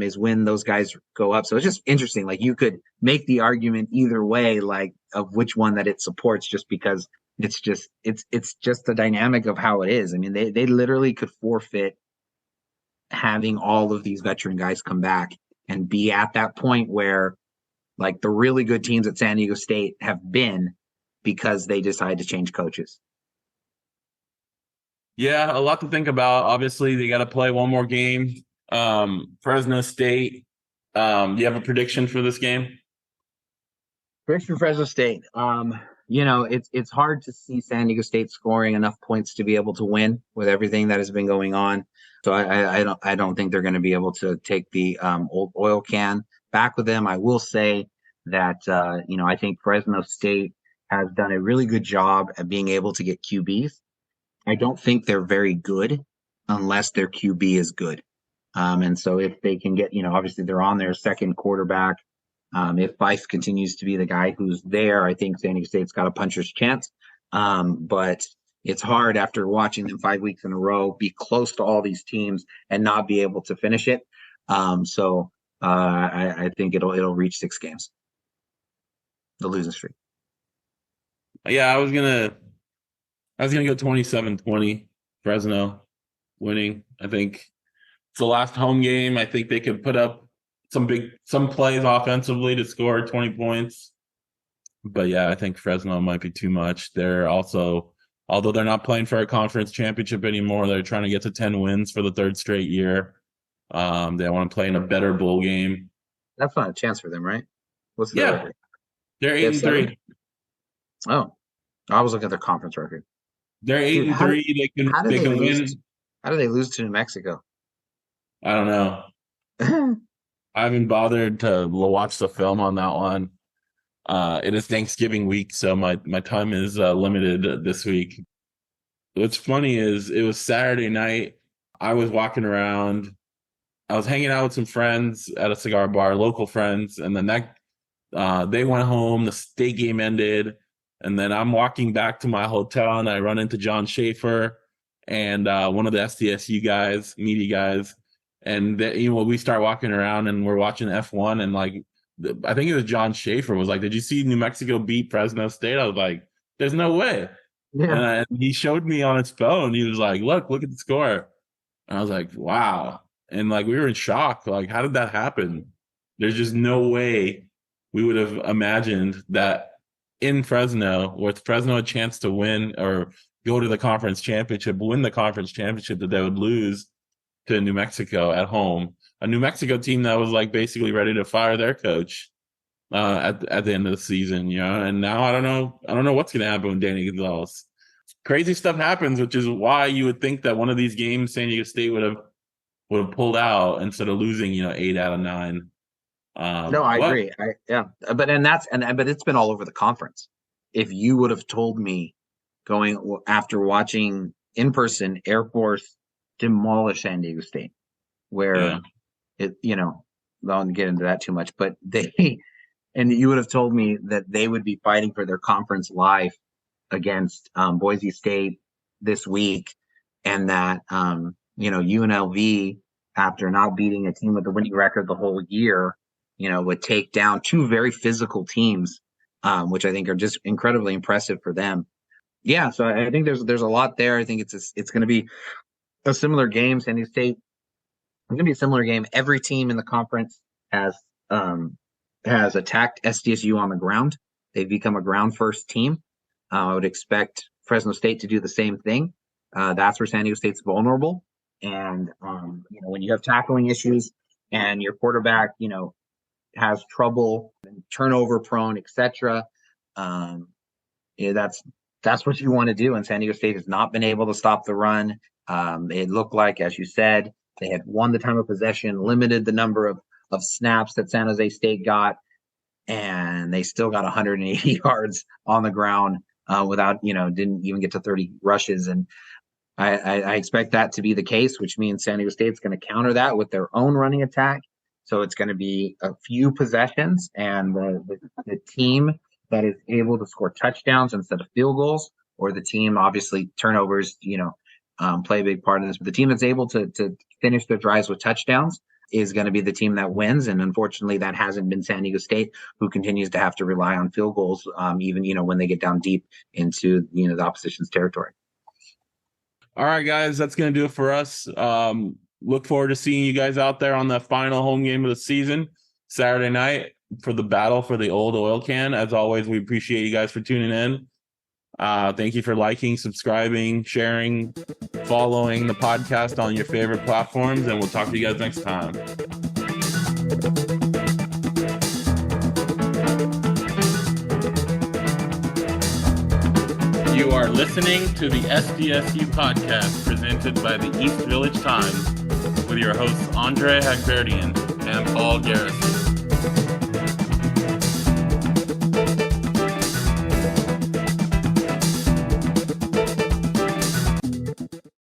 Is when those guys go up. So it's just interesting. Like you could make the argument either way, like of which one that it supports, just because it's just the dynamic of how it is. I mean, they literally could forfeit having all of these veteran guys come back and be at that point where like the really good teams at San Diego State have been because they decided to change coaches. Yeah, a lot to think about. Obviously, they got to play one more game Fresno State. Do you have a prediction for this game? Prediction for Fresno State. It's hard to see San Diego State scoring enough points to be able to win with everything that has been going on. So I don't think they're going to be able to take the old oil can back with them. I will say that I think Fresno State has done a really good job at being able to get QBs. I don't think they're very good unless their QB is good. And so if they can get, obviously they're on their second quarterback. If Fife continues to be the guy who's there, I think San Diego State's got a puncher's chance. But it's hard after watching them 5 weeks in a row be close to all these teams and not be able to finish it. I think it'll reach 6 games. The losing streak. Yeah, I was gonna go 27-20, Fresno winning. I think it's the last home game. I think they could put up some plays offensively to score 20 points. But yeah, I think Fresno might be too much. They're also, although they're not playing for a conference championship anymore, they're trying to get to 10 wins for the third straight year. They want to play in a better bowl game. That's not a chance for them, right? What's their record? They're 8-3. Oh, I was looking at their conference record. They're 8-3. They can win. How do they lose to New Mexico? I don't know. I haven't bothered to watch the film on that one. It is Thanksgiving week, so my time is limited this week. What's funny is it was Saturday night. I was walking around. I was hanging out with some friends at a cigar bar, local friends, and then they went home. The state game ended, and then I'm walking back to my hotel, and I run into John Schaefer and one of the SDSU guys, media guys, and we start walking around, and we're watching F1, and I think it was John Schaefer was like, "Did you see New Mexico beat Fresno State?" I was like, "There's no way." Yeah. And he showed me on his phone. He was like, look at the score. And I was like, wow. And we were in shock. How did that happen? There's just no way we would have imagined that in Fresno, with Fresno a chance to win or go to the conference championship, win the conference championship, that they would lose to New Mexico at home. A New Mexico team that was basically ready to fire their coach at the end of the season, and now I don't know what's going to happen with Danny Gonzalez. Crazy stuff happens, which is why you would think that one of these games San Diego State would have pulled out instead of losing 8 out of 9. No, I agree. But it's been all over the conference. If you would have told me going after watching in person Air Force demolish San Diego State, where I won't get into that too much, but and you would have told me that they would be fighting for their conference life against Boise State this week, and that UNLV, after not beating a team with a winning record the whole year, would take down 2 very physical teams, which I think are just incredibly impressive for them. Yeah, so I think there's a lot there. I think it's going to be a similar game. San Diego State, it's going to be a similar game. Every team in the conference has attacked SDSU on the ground. They've become a ground first team. I would expect Fresno State to do the same thing. That's where San Diego State's vulnerable. And, when you have tackling issues and your quarterback, has trouble, and turnover prone, etc., that's what you want to do. And San Diego State has not been able to stop the run. It looked like, as you said, they had won the time of possession, limited the number of snaps that San Jose State got, and they still got 180 yards on the ground without, didn't even get to 30 rushes. And I expect that to be the case, which means San Diego State's going to counter that with their own running attack. So it's going to be a few possessions, and the team that is able to score touchdowns instead of field goals, or the team, obviously turnovers, play a big part of this, but the team that's able to finish their drives with touchdowns is going to be the team that wins. And unfortunately, that hasn't been San Diego State, who continues to have to rely on field goals, even, when they get down deep into, the opposition's territory. All right, guys, that's going to do it for us. Look forward to seeing you guys out there on the final home game of the season, Saturday night, for the battle for the old oil can. As always, we appreciate you guys for tuning in. Thank you for liking, subscribing, sharing, following the podcast on your favorite platforms, and we'll talk to you guys next time. You are listening to the SDSU podcast presented by the East Village Times with your hosts Andre Hackberdian and Paul Garrison.